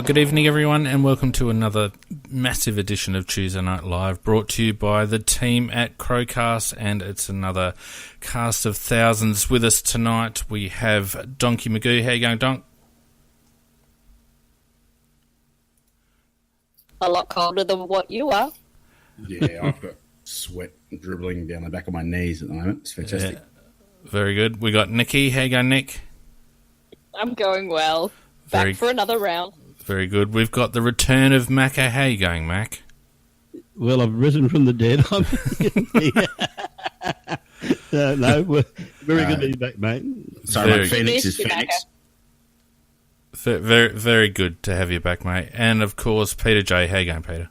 Good evening, everyone, and welcome to another massive edition of Tuesday Night Live, brought to you by the team at CrowCast, and it's another cast of thousands. With us tonight, we have Donkey Magoo. How you going, Donk? A lot colder than what you are. Yeah, I've got sweat dribbling down the back of my knees at the moment. It's fantastic. Yeah, very good. We got Nikki. How you going, Nick? I'm going well. Back for another round. Very good. We've got the return of Macca. How you going, Mac? Well, I've risen from the dead. No, very good to be back, mate. Sorry, Phoenix is Phoenix. Very, very good to have you back, mate. And, of course, Peter J. How you going, Peter?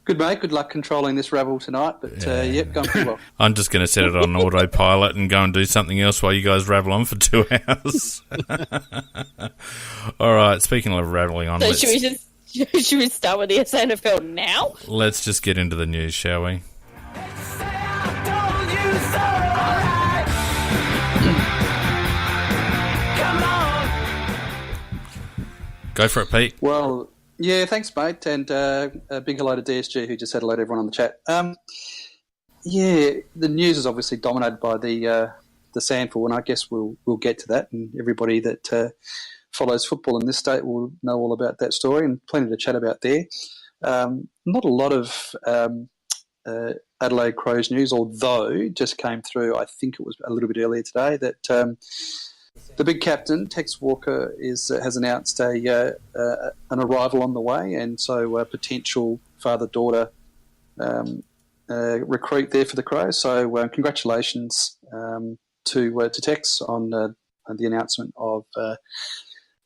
Good, mate. Good luck controlling this rabble tonight. But, yep, going pretty well. I'm just going to set it on autopilot and go and do something else while you guys rabble on for 2 hours. All right, speaking of rattling on... So should we start with the SNFL now? Let's just get into the news, shall we? Go for it, Pete. Well, yeah, thanks, mate. And a big hello to DSG, who just said hello to everyone on the chat. Yeah, the news is obviously dominated by the SANFL, and I guess we'll get to that. And everybody that follows football in this state will know all about that story, and plenty to chat about there. Not a lot of Adelaide Crows news, although just came through, I think it was a little bit earlier today, that the big captain, Tex Walker, has announced an arrival on the way, and so a potential father-daughter recruit there for the Crows. So congratulations to Tex on the announcement of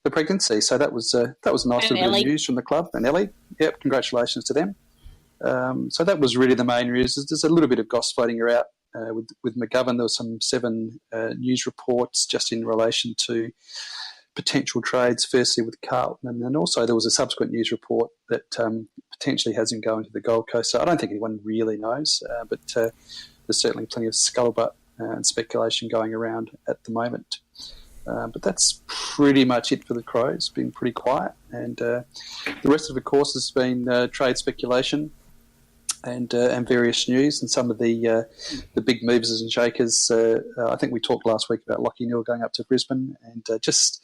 the pregnancy. So that was a nice little bit of news from the club. And Ellie, yep, congratulations to them. So that was really the main news. There's a little bit of gossip floating around with McGovern. There was 7 news reports just in relation to potential trades, firstly with Carlton, and then also there was a subsequent news report that potentially has him going to the Gold Coast. So I don't think anyone really knows, but there's certainly plenty of scuttlebutt and speculation going around at the moment. But that's pretty much it for the Crows. It's been pretty quiet, and the rest of the course has been trade speculation and various news, and some of the big movers and shakers. I think we talked last week about Lachie Neale going up to Brisbane, and just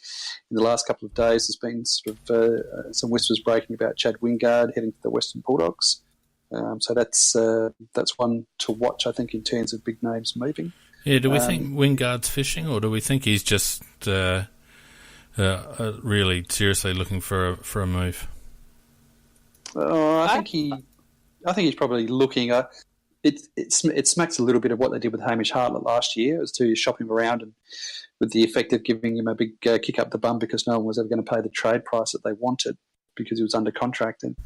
in the last couple of days, there's been sort of some whispers breaking about Chad Wingard heading to the Western Bulldogs. So that's one to watch, I think, in terms of big names moving. Yeah, do we think Wingard's fishing, or do we think he's just really seriously looking for a move? I think he's probably looking. It smacks a little bit of what they did with Hamish Hartlett last year, as to shop him around, and with the effect of giving him a big kick up the bum because no one was ever going to pay the trade price that they wanted because he was under contract, and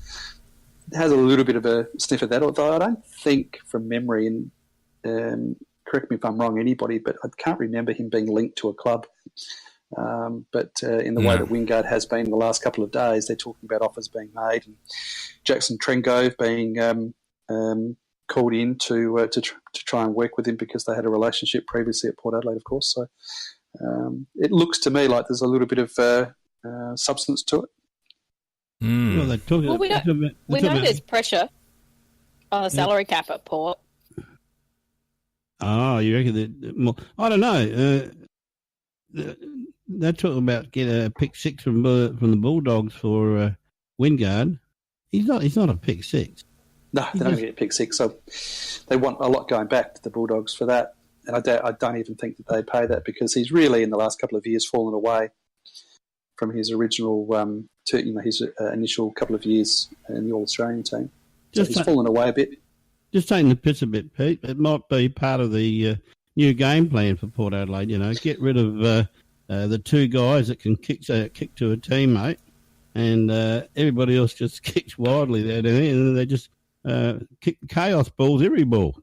it has a little bit of a sniff of that. Although I don't think, from memory, and correct me if I'm wrong, anybody, but I can't remember him being linked to a club. But in the way that Wingard has been in the last couple of days, they're talking about offers being made, and Jackson Trengove being called in to try and work with him because they had a relationship previously at Port Adelaide, of course. So it looks to me like there's a little bit of substance to it. Well, we know there's pressure on the salary cap at Port. Oh, you reckon that? I don't know. They're talking about getting a pick 6 from the Bulldogs for Wingard. He's not a pick 6. No, they don't get pick 6. So they want a lot going back to the Bulldogs for that. And I don't even think that they pay that, because he's really in the last couple of years fallen away from his original, his initial couple of years in the All Australian team. So he's fallen away a bit. Just taking the piss a bit, Pete. It might be part of the new game plan for Port Adelaide. Get rid of the 2 guys that can kick to a teammate, and everybody else just kicks wildly there, and they just kick chaos balls every ball.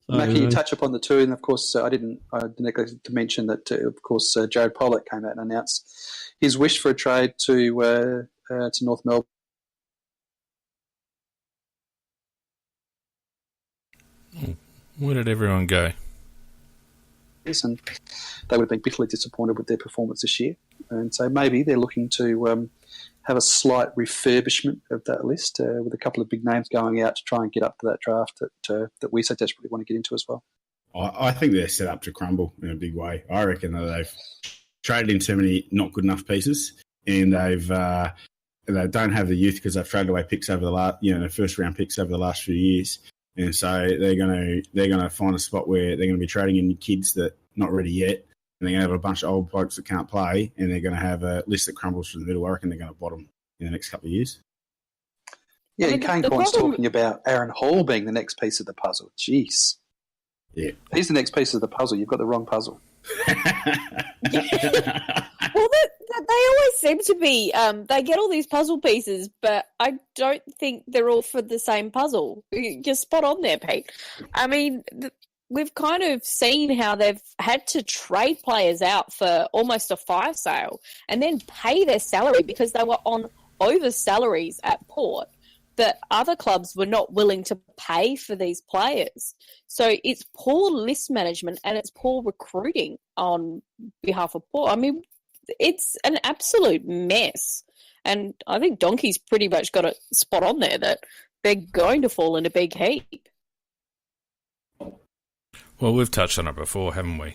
So, Matt, can you touch upon the 2? And of course, I didn't neglect to mention that. Of course, Jared Pollock came out and announced his wish for a trade to North Melbourne. Where did everyone go? And they would have been bitterly disappointed with their performance this year. And so maybe they're looking to have a slight refurbishment of that list with a couple of big names going out to try and get up to that draft that we so desperately want to get into as well. I think they're set up to crumble in a big way. I reckon that they've traded in too many not good enough pieces, and they don't have the youth because they've traded away picks over the first round picks over the last few years, and so they're going to find a spot where they're going to be trading in kids that not ready yet, and they're going to have a bunch of old blokes that can't play, and they're going to have a list that crumbles through the middle. I reckon they're going to bottom in the next couple of years. Yeah, and Kane Corn's talking about Aaron Hall being the next piece of the puzzle. Jeez. Yeah. He's the next piece of the puzzle. You've got the wrong puzzle. Well, they always seem to be. They get all these puzzle pieces, but I don't think they're all for the same puzzle. You're spot on there, Pete. I mean, we've kind of seen how they've had to trade players out for almost a fire sale and then pay their salary because they were on over salaries at Port that other clubs were not willing to pay for these players. So it's poor list management and it's poor recruiting on behalf of Port. I mean, it's an absolute mess. And I think Donkey's pretty much got it spot on there that they're going to fall in a big heap. Well, we've touched on it before, haven't we?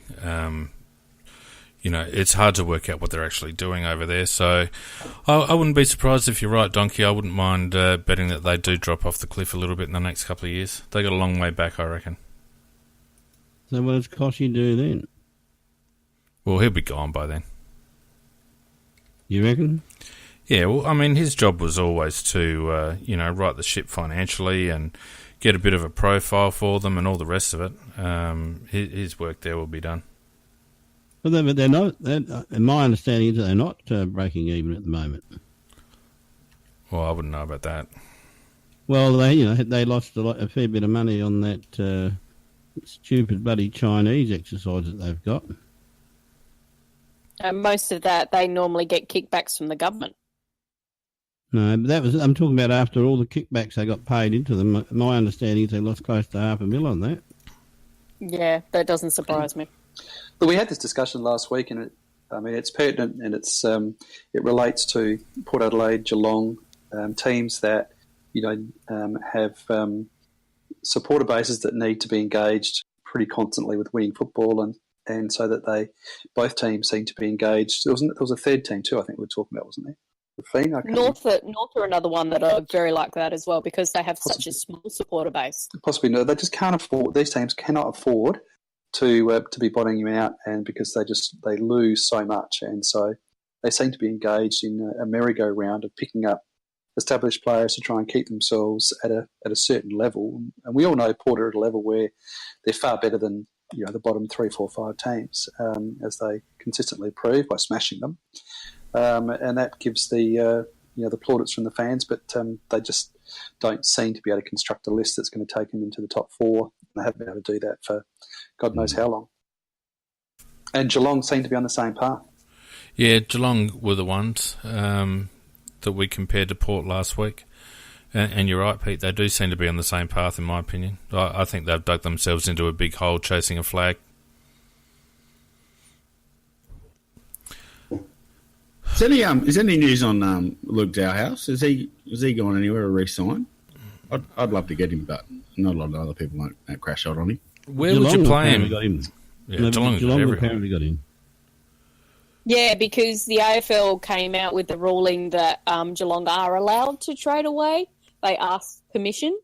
It's hard to work out what they're actually doing over there. So I wouldn't be surprised if you're right, Donkey. I wouldn't mind betting that they do drop off the cliff a little bit in the next couple of years. They got a long way back, I reckon. So what does Koshy do then? Well, he'll be gone by then. You reckon? Yeah, well, I mean, his job was always to, right the ship financially and get a bit of a profile for them and all the rest of it. His work there will be done. But they're not. In my understanding, they're not breaking even at the moment. Well, I wouldn't know about that. Well, they lost a fair bit of money on that stupid bloody Chinese exercise that they've got. Most of that, they normally get kickbacks from the government. No, but I'm talking about after all the kickbacks they got paid into them. My understanding is they lost close to $500,000 on that. Yeah, that doesn't surprise me. But we had this discussion last week, and it's pertinent, and it relates to Port Adelaide, Geelong, teams that have supporter bases that need to be engaged pretty constantly with winning football, and so that both teams seem to be engaged. There was a third team too, I think we were talking about, wasn't there? North are another one that are very like that as well because they have such a small supporter base. Possibly no, they just can't afford. These teams cannot afford to be bottoming out, and because they lose so much, and so they seem to be engaged in a merry-go-round of picking up established players to try and keep themselves at a certain level. And we all know Port are at a level where they're far better than the bottom 3, 4, 5 teams, as they consistently prove by smashing them. And that gives the plaudits from the fans, but they just don't seem to be able to construct a list that's going to take them into the top 4. They haven't been able to do that for God knows how long. And Geelong seem to be on the same path. Yeah, Geelong were the ones that we compared to Port last week. And you're right, Pete, they do seem to be on the same path, in my opinion. I think they've dug themselves into a big hole chasing a flag. Is there any news on Luke Dowhouse? Is he gone anywhere or re-signed? I'd love to get him, but not a lot of other people won't crash out on him. Where would you play him? Got him. Yeah, Geelong apparently got him. Yeah, because the AFL came out with the ruling that Geelong are allowed to trade away. They asked permission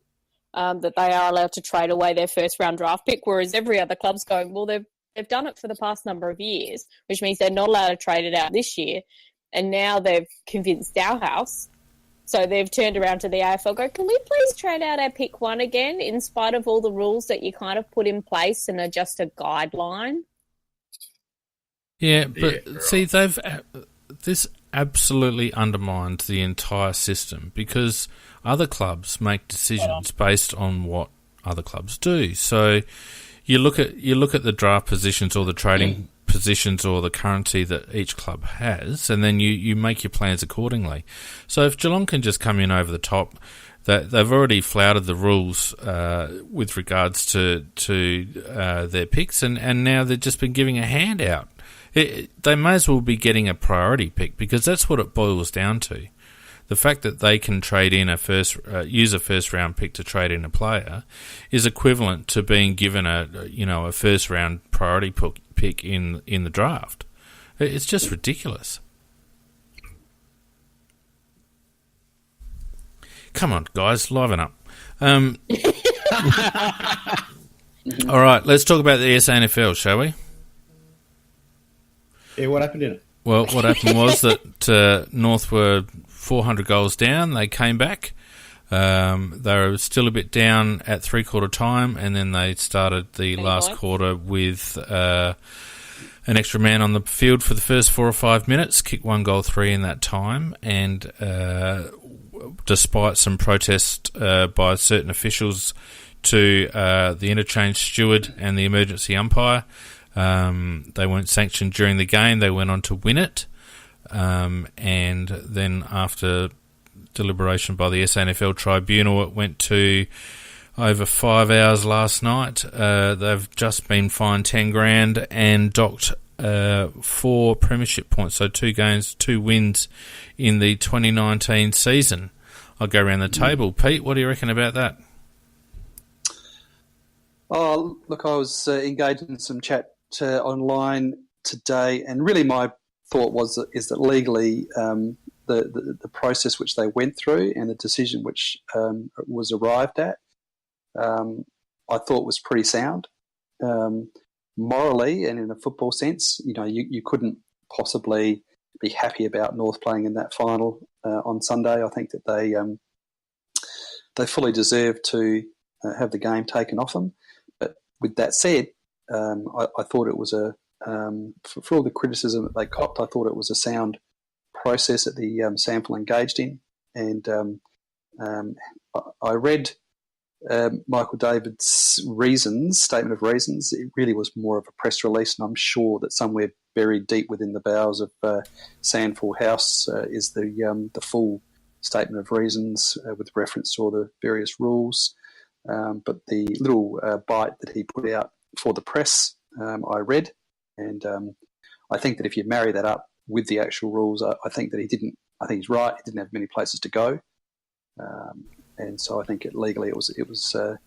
that they are allowed to trade away their first-round draft pick, whereas every other club's going, well, they've done it for the past number of years, which means they're not allowed to trade it out this year. And now they've convinced Dowhouse. So they've turned around to the AFL, go, can we please trade out our pick 1 again, in spite of all the rules that you kind of put in place and are just a guideline? Yeah, but see, this absolutely undermines the entire system because other clubs make decisions based on what other clubs do. So you look at the draft positions or the trading positions or the currency that each club has, and then you make your plans accordingly. So if Geelong can just come in over the top, they've already flouted the rules with regards to their picks, and now they've just been giving a handout. They may as well be getting a priority pick because that's what it boils down to. The fact that they can trade in use a first round pick to trade in a player is equivalent to being given a first round priority pick in the draft. It's just ridiculous. Come on, guys, liven up. All right, let's talk about the SANFL, shall we? Yeah, what happened in it? Well, what happened was that North were 400 goals down. They came back. They were still a bit down at three-quarter time, and then they started the last quarter with an extra man on the field for the first 4 or 5 minutes, kicked 1 goal 3 in that time, and despite some protest by certain officials to the interchange steward and the emergency umpire, they weren't sanctioned during the game. They went on to win it, and then after deliberation by the SNFL tribunal, it went to over 5 hours last night. They've just been fined 10 grand and docked 4 premiership points, so 2 games, 2 wins in the 2019 season. I'll go around the table. Pete, what do you reckon about that? Oh, look, I was engaged in some chat online today, and really my thought is that legally the process which they went through and the decision which was arrived at, I thought was pretty sound. Morally and in a football sense, you couldn't possibly be happy about North playing in that final on Sunday. I think that they fully deserve to have the game taken off them. But with that said, I thought it was for all the criticism that they copped, I thought it was a sound process that the SANFL engaged in. And I read Michael David's statement of reasons. It really was more of a press release, and I'm sure that somewhere buried deep within the bowels of SANFL House is the full statement of reasons with reference to all the various rules. But the little bite that he put out for the press, I read, and I think that if you marry that up with the actual rules, I think that I think he's right. He didn't have many places to go. And so I think legally it was a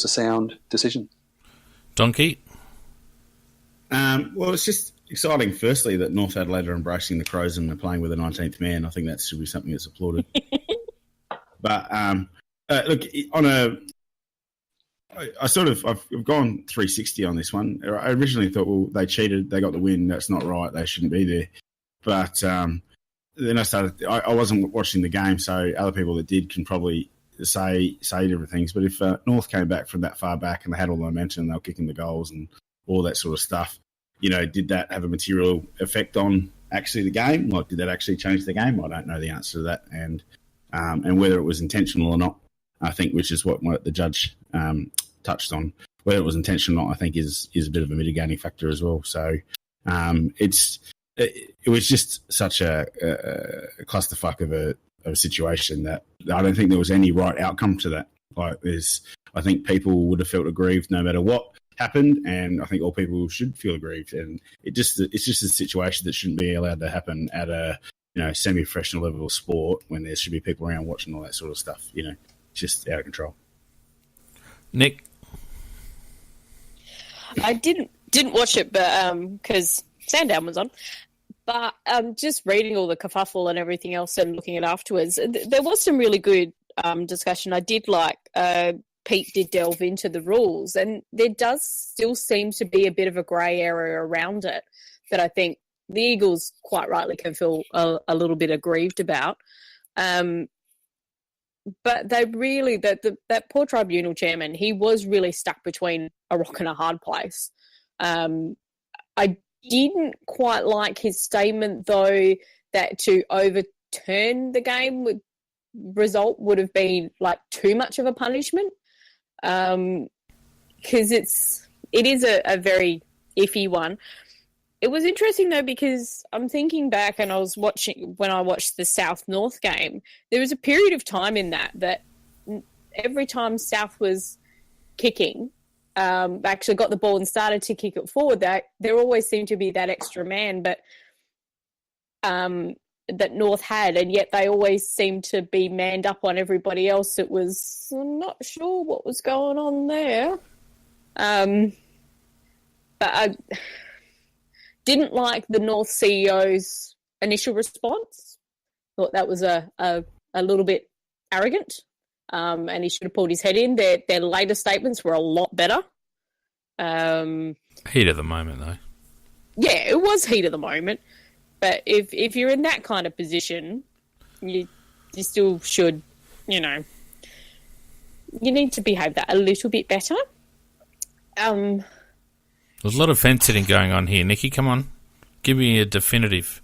sound decision. Donkey? Well, it's just exciting, firstly, that North Adelaide are embracing the Crows and they're playing with a 19th man. I think that should be something that's applauded. But look, I've gone 360 on this one. I originally thought, well, they cheated, they got the win, that's not right, they shouldn't be there. But then I wasn't watching the game, so other people that did can probably say different things. But if North came back from that far back and they had all the momentum, they were kicking the goals and all that sort of stuff, did that have a material effect on actually the game? Like, did that actually change the game? I don't know the answer to that. And whether it was intentional or not, I think, which is what the judge touched on, whether it was intentional or not, I think is a bit of a mitigating factor as well. So it was just such a clusterfuck of a situation that I don't think there was any right outcome to that. I think people would have felt aggrieved no matter what happened, and I think all people should feel aggrieved. And it's just a situation that shouldn't be allowed to happen at a semi-professional level of sport when there should be people around watching all that sort of stuff. It's just out of control. Nick? I didn't watch it, but because Sandown was on. But just reading all the kerfuffle and everything else and looking at it afterwards, there was some really good discussion. I did like Pete did delve into the rules, and there does still seem to be a bit of a grey area around it that I think the Eagles quite rightly can feel a little bit aggrieved about. But they really, that poor tribunal chairman, he was really stuck between a rock and a hard place. I didn't quite like his statement, though, that to overturn the game result would have been like too much of a punishment, because it is a very iffy one. It was interesting, though, because I'm thinking back and when I watched the South-North game, there was a period of time in that every time South was kicking, actually got the ball and started to kick it forward, that there always seemed to be that extra man. But that North had, and yet they always seemed to be manned up on everybody else. It was, I'm not sure what was going on there. But I didn't like the North CEO's initial response. Thought that was a little bit arrogant, and he should have pulled his head in. Their later statements were a lot better. Heat of the moment, though. Yeah, it was heat of the moment. But if you're in that kind of position, you still should, you need to behave that a little bit better. There's a lot of fence sitting going on here. Nikki, come on. Give me a definitive.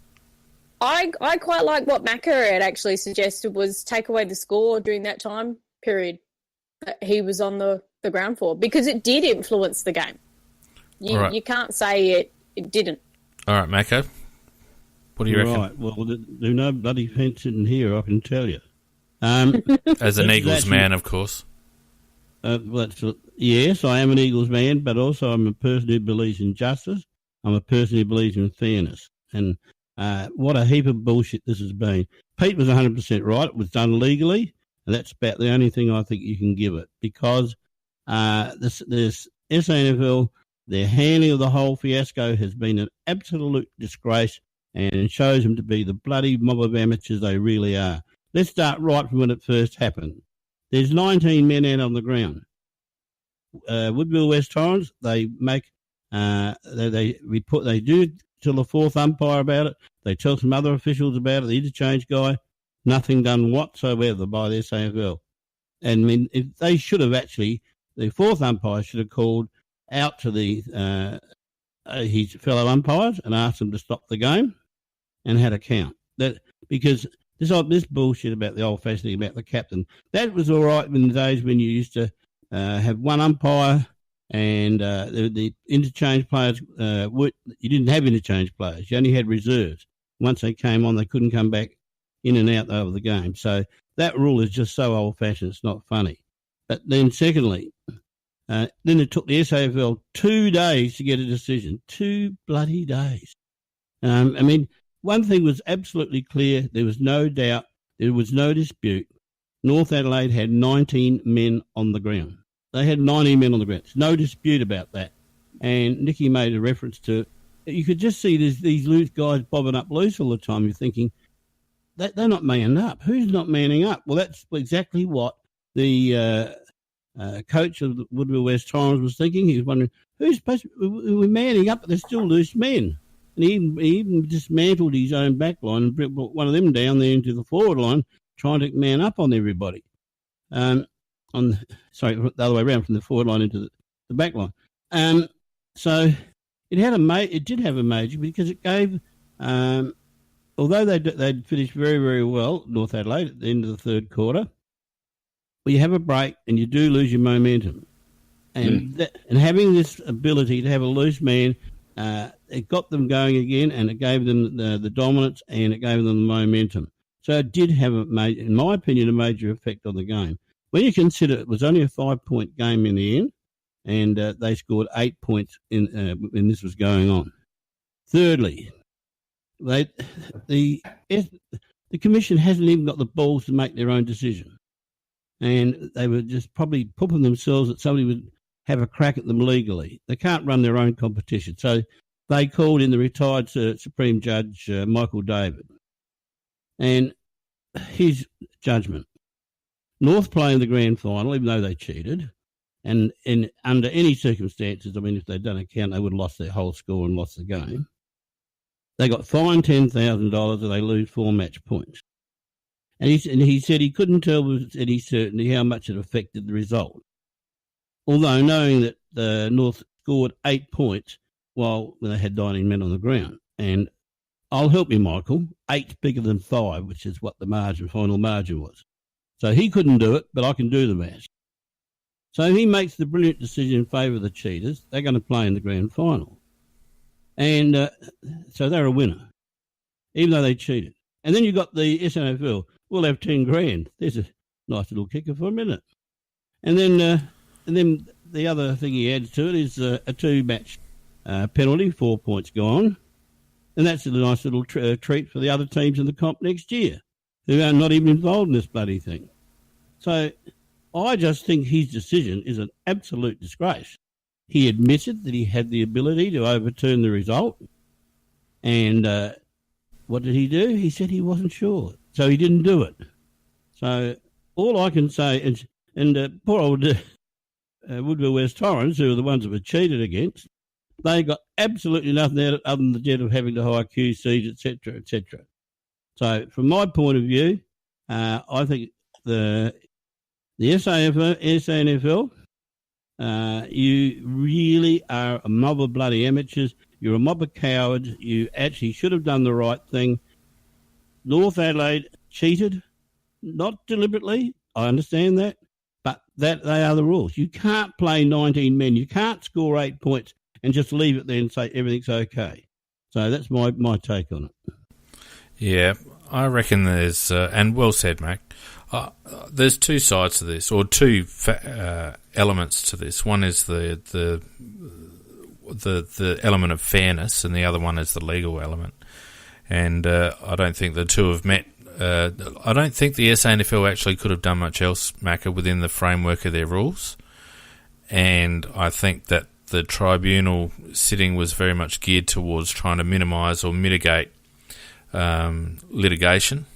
I quite like what Macca had actually suggested was take away the score during that time period that he was on the ground for, because it did influence the game. You can't say it didn't. All right, Macca. What do you reckon? Right, well, there's no bloody fence in here, I can tell you. As an Eagles man, of course. Yes, I am an Eagles man, but also I'm a person who believes in justice. I'm a person who believes in fairness. And what a heap of bullshit this has been. Pete was 100% right. It was done legally, and that's about the only thing I think you can give it, because this SANFL, their handling of the whole fiasco has been an absolute disgrace, and it shows them to be the bloody mob of amateurs they really are. Let's start right from when it first happened. There's 19 men out on the ground. Woodville West Torrens, they make they do tell the fourth umpire about it. They tell some other officials about it. The interchange guy, nothing done whatsoever by the SANFL. And I mean, if they should have actually, the fourth umpire should have called out to his fellow umpires and asked them to stop the game and had a count. Because this bullshit about the old-fashioned thing about the captain, that was all right in the days when you used to have one umpire and the interchange players, you didn't have interchange players. You only had reserves. Once they came on, they couldn't come back in and out over the game. So that rule is just so old-fashioned, it's not funny. But then secondly, then it took the SAFL 2 days to get a decision. 2 bloody days. I mean, one thing was absolutely clear. There was no doubt. There was no dispute. North Adelaide had 19 men on the ground. They had 19 men on the ground. There's no dispute about that. And Nikki made a reference to, you could just see these loose guys bobbing up loose all the time. You're thinking, they're not manning up. Who's not manning up? Well, that's exactly what the coach of the Woodville West Torrens was thinking. He was wondering, who's supposed to be, we're manning up, but there's still loose men. And he even dismantled his own back line and brought one of them down there into the forward line, trying to man up on everybody. The other way around, from the forward line into the back line. So it did have a major, because it gave, although they'd finished very, very well, North Adelaide, at the end of the third quarter, well, you have a break and you do lose your momentum. And having this ability to have a loose man, it got them going again, and it gave them the dominance, and it gave them the momentum. So it did have, in my opinion, a major effect on the game. When you consider it was only a 5-point game in the end, and they scored 8 points when this was going on. Thirdly, the commission hasn't even got the balls to make their own decision. And they were just probably pooping themselves that somebody would have a crack at them legally. They can't run their own competition. So they called in the retired Supreme Judge, Michael David. And his judgment, North playing the grand final, even though they cheated, and under any circumstances, I mean, if they'd done a count, they would have lost their whole score and lost the game. They got fined $10,000 and they lose 4 match points. And he said he couldn't tell with any certainty how much it affected the result. Although knowing that the North scored 8 points when they had 19 men on the ground. And I'll help you, Michael, 8's bigger than 5, which is what the final margin was. So he couldn't do it, but I can do the maths. So he makes the brilliant decision in favour of the cheaters. They're going to play in the grand final. And so they're a winner, even though they cheated. And then you've got the SNAFL. We'll have 10 grand. There's a nice little kicker for a minute. And then the other thing he adds to it is a 2-match penalty, 4 points gone. And that's a nice little treat for the other teams in the comp next year who are not even involved in this bloody thing. So I just think his decision is an absolute disgrace. He admitted that he had the ability to overturn the result. And what did he do? He said he wasn't sure. So he didn't do it. So all I can say is, and poor old Woodville West Torrens, who are the ones that were cheated against, they got absolutely nothing out of it other than the debt of having to hire QCs, etc., etc. So from my point of view, I think the SANFL, you really are a mob of bloody amateurs. You're a mob of cowards. You actually should have done the right thing. North Adelaide cheated, not deliberately. I understand that, but that they are the rules. You can't play 19 men. You can't score 8 points and just leave it there and say everything's okay. So that's my take on it. Yeah, I reckon there's, and well said, Mac, there's two sides to this, or two elements to this. One is the element of fairness, and the other one is the legal element. And I don't think the two have met. I don't think the SANFL actually could have done much else, Macca, within the framework of their rules. And I think that the tribunal sitting was very much geared towards trying to minimise or mitigate litigation,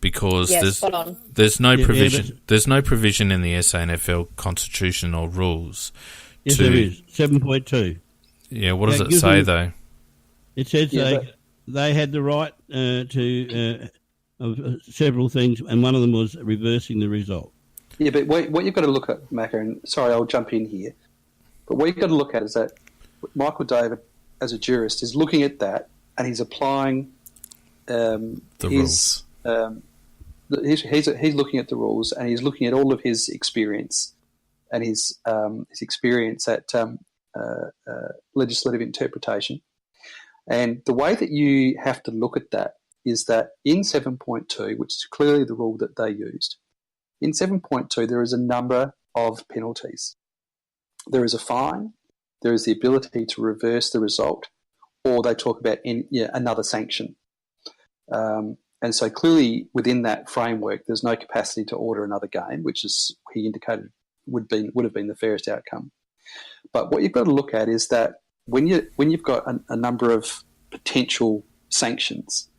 because there's no provision. There's no provision in the SANFL constitution or rules. Yes, there is 7.2. Yeah, what does it say though? It says they had the right to of several things, and one of them was reversing the result. Yeah, but what you've got to look at, Macca, and sorry, I'll jump in here, but what you've got to look at is that Michael David, as a jurist, is looking at that and he's applying the rules. He's looking at the rules and he's looking at all of his experience and his experience at legislative interpretation. And the way that you have to look at that is that in 7.2, which is clearly the rule that they used, in 7.2 there is a number of penalties. There is a fine, there is the ability to reverse the result, or they talk about another sanction. And so clearly within that framework there's no capacity to order another game, which is, he indicated, would have been the fairest outcome. But what you've got to look at is that when you've got a number of potential sanctions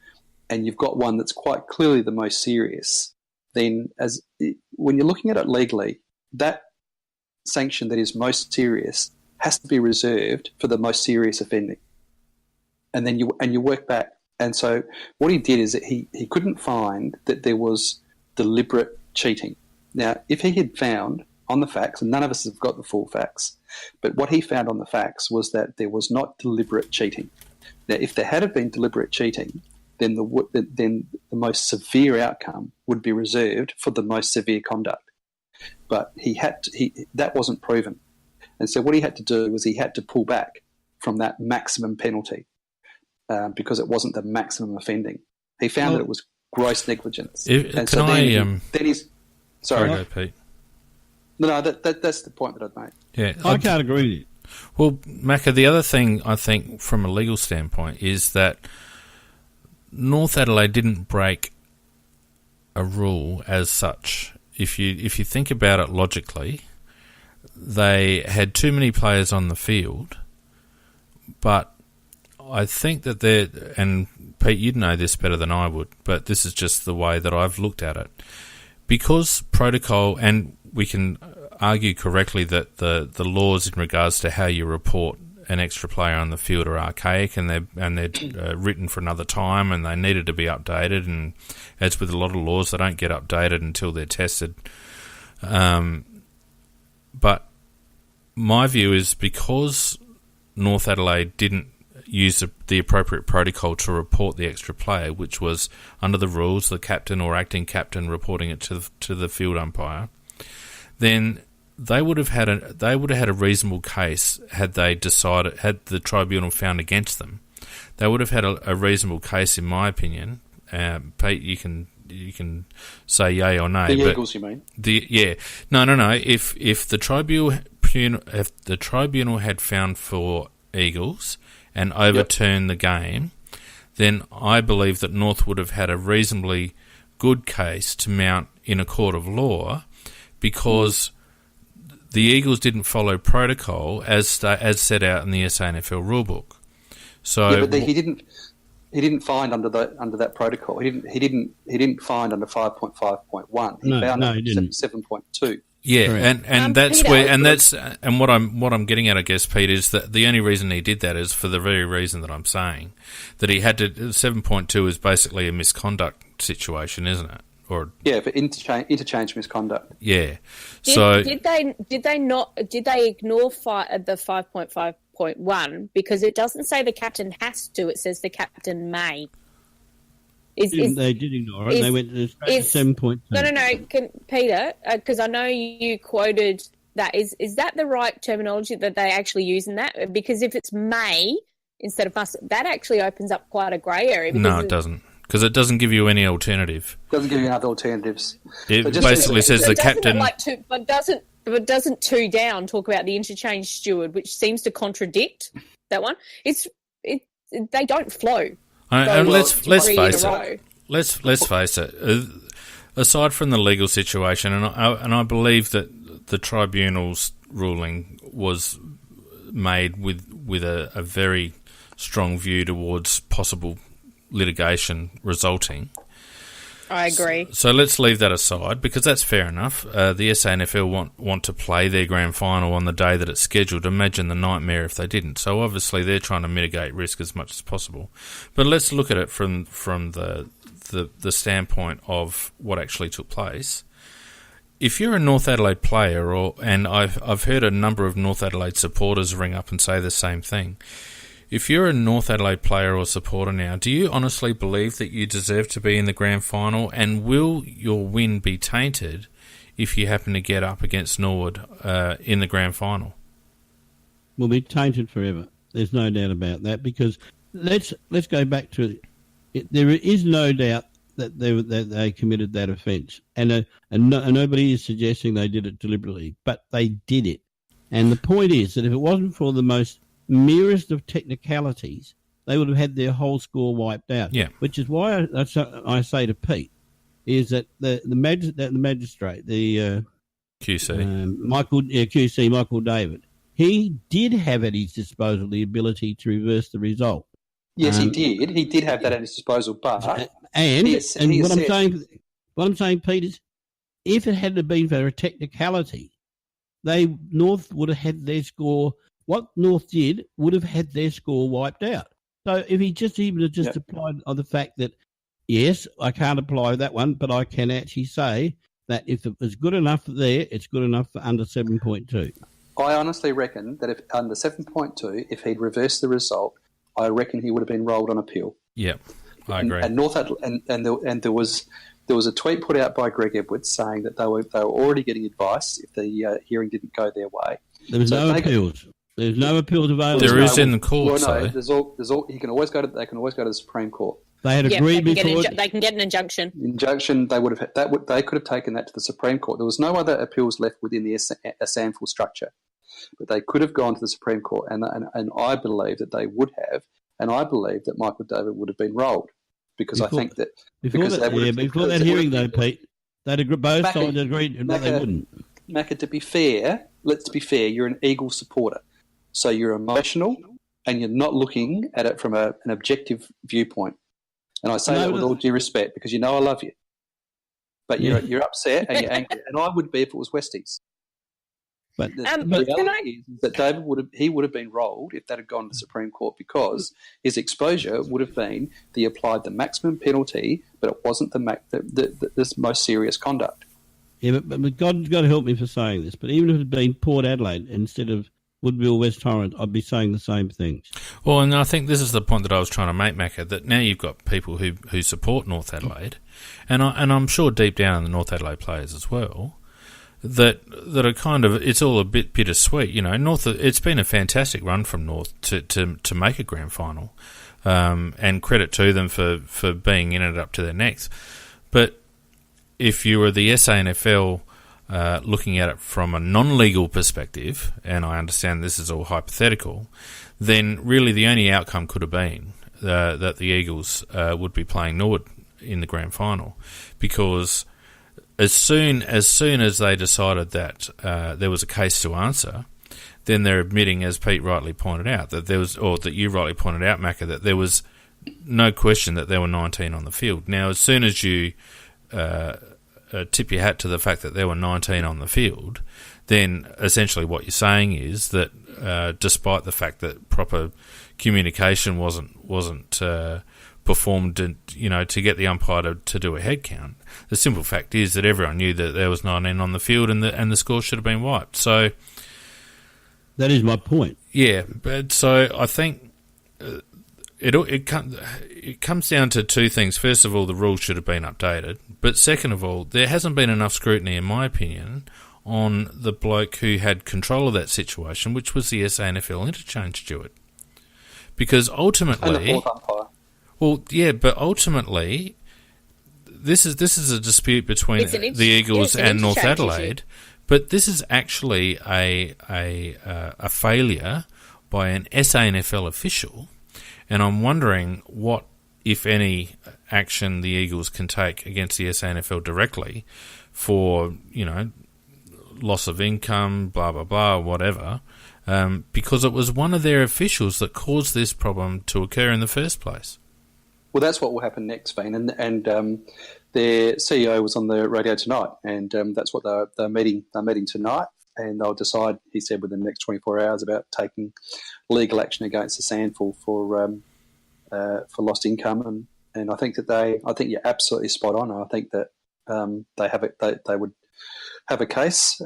and you've got one that's quite clearly the most serious, then when you're looking at it legally, that sanction that is most serious has to be reserved for the most serious offending. And then you work back. And so what he did is that he couldn't find that there was deliberate cheating. Now, if he had found on the facts, and none of us have got the full facts, but what he found on the facts was that there was not deliberate cheating. Now, if there had been deliberate cheating, then the most severe outcome would be reserved for the most severe conduct. But that wasn't proven. And so what he had to do was he had to pull back from that maximum penalty because it wasn't the maximum offending. He found that it was gross negligence. Sorry, go, Pete. No, that's the point that I'd made. Yeah, I can't agree with you. Well, Macca, the other thing I think from a legal standpoint is that North Adelaide didn't break a rule as such. If you think about it logically, they had too many players on the field, but I think that and Pete, you'd know this better than I would, but this is just the way that I've looked at it. Because protocol, and we can argue correctly that the laws in regards to how you report an extra player on the field are archaic, and they're written for another time, and they needed to be updated. And as with a lot of laws, they don't get updated until they're tested. But my view is because North Adelaide didn't use the appropriate protocol to report the extra player, which was under the rules, the captain or acting captain reporting it to the field umpire, then they would have had a reasonable case had the tribunal found against them. They would have had a reasonable case, in my opinion. Pete, you can say yay or nay. The Eagles, you mean? No. If the tribunal had found for Eagles, and overturn the game, then I believe that North would have had a reasonably good case to mount in a court of law, because the Eagles didn't follow protocol as set out in the SANFL rulebook. So but he didn't find under that protocol. He didn't find under 5.5.1. He found he didn't. 7.2. Yeah, correct. and that's Peter, and what I'm getting at, I guess, Pete, is that the only reason he did that is for the very reason that I'm saying, that he had to. 7.2 is basically a misconduct situation, isn't it? Or for interchange misconduct. Yeah. Did they ignore the 5.5.1 because it doesn't say the captain has to, it says the captain may. They did ignore it. They went to 7.2. No, Peter, because I know you quoted that. Is that the right terminology that they actually use in that? Because if it's may instead of must, that actually opens up quite a grey area. No, it doesn't. Because it doesn't give you any alternative. Doesn't give you other alternatives. It basically says the captain. But doesn't 2 down talk about the interchange steward, which seems to contradict that one? They don't flow. Let's face it. Let's face it. Aside from the legal situation, and I believe that the tribunal's ruling was made with a very strong view towards possible litigation resulting. I agree. So let's leave that aside, because that's fair enough. The SANFL want to play their grand final on the day that it's scheduled. Imagine the nightmare if they didn't. So obviously they're trying to mitigate risk as much as possible. But let's look at it from the standpoint of what actually took place. If you're a North Adelaide player, and I've heard a number of North Adelaide supporters ring up and say the same thing. If you're a North Adelaide player or supporter now, do you honestly believe that you deserve to be in the grand final, and will your win be tainted if you happen to get up against Norwood in the grand final? Will be tainted forever. There's no doubt about that, because let's go back to it. There is no doubt that they committed that offence, and nobody is suggesting they did it deliberately, but they did it. And the point is that if it wasn't for the most merest of technicalities, they would have had their whole score wiped out. Yeah. Which is why I say to Pete is that the magistrate, the QC, QC Michael David, he did have at his disposal the ability to reverse the result. Yes, he did. He did have that at his disposal, but what I'm saying, Pete, is if it hadn't been for a technicality, North would have had their score. What North did would have had their score wiped out. So if he just applied on the fact that, yes, I can't apply that one, but I can actually say that if it was good enough there, it's good enough for under 7.2. I honestly reckon that if under 7.2, if he'd reversed the result, I reckon he would have been rolled on appeal. Yeah, I agree. And North there was a tweet put out by Greg Edwards saying that they were already getting advice if the hearing didn't go their way. There was no appeals. There's no appeals available. There is in the courts. Well, no, there's all. He can always go to. They can always go to the Supreme Court. They had agreed before. They can get an injunction. They would have they could have taken that to the Supreme Court. There was no other appeals left within the SANFL structure, but they could have gone to the Supreme Court, and I believe that they would have, and I believe that Michael David would have been rolled because I think that before that hearing though, Pete, both sides agreed that they wouldn't. Macca, to be fair, let's be fair. You're an Eagles supporter. So you're emotional and you're not looking at it from an objective viewpoint. And I say that with all due respect because you know I love you. But you're upset and you're angry. And I would be if it was Westies. But the reality is that David would have been rolled if that had gone to the Supreme Court because his exposure would have been he applied the maximum penalty, but it wasn't the most serious conduct. Yeah, but God's got to help me for saying this. But even if it had been Port Adelaide instead of Woodville, West Torrens, I'd be saying the same things. Well, and I think this is the point that I was trying to make, Macca, that now you've got people who support North Adelaide, and I'm sure deep down in the North Adelaide players as well, that are kind of, it's all a bit bittersweet. You know, North, it's been a fantastic run from North to make a grand final, and credit to them for being in it up to their necks. But if you were the SANFL looking at it from a non-legal perspective, and I understand this is all hypothetical, then really the only outcome could have been that the Eagles would be playing Norwood in the grand final, because as soon as they decided that there was a case to answer, then they're admitting, as Pete rightly pointed out, that there was, or that you rightly pointed out, Macca, that there was no question that there were 19 on the field. Now, as soon as you tip your hat to the fact that there were 19 on the field, then essentially what you're saying is that despite the fact that proper communication wasn't performed, to get the umpire to do a head count, the simple fact is that everyone knew that there was 19 on the field, and the score should have been wiped. So that is my point. Yeah, but so I think it comes down to two things. First of all, the rules should have been updated, but second of all, there hasn't been enough scrutiny, in my opinion, on the bloke who had control of that situation, which was the SANFL interchange steward. Because ultimately, and the fourth umpire. Well, yeah, but ultimately, this is a dispute between the Eagles and North Adelaide, but this is actually a failure by an SANFL official, and I'm wondering what, if any, action the Eagles can take against the SANFL directly for, loss of income, blah, blah, blah, whatever, because it was one of their officials that caused this problem to occur in the first place. Well, that's what will happen next, Vane, and their CEO was on the radio tonight, and that's what they're meeting. They're meeting tonight, and they'll decide, he said, within the next 24 hours about taking legal action against the SANFL for lost income, and I think you're absolutely spot on. I think that they would have a case.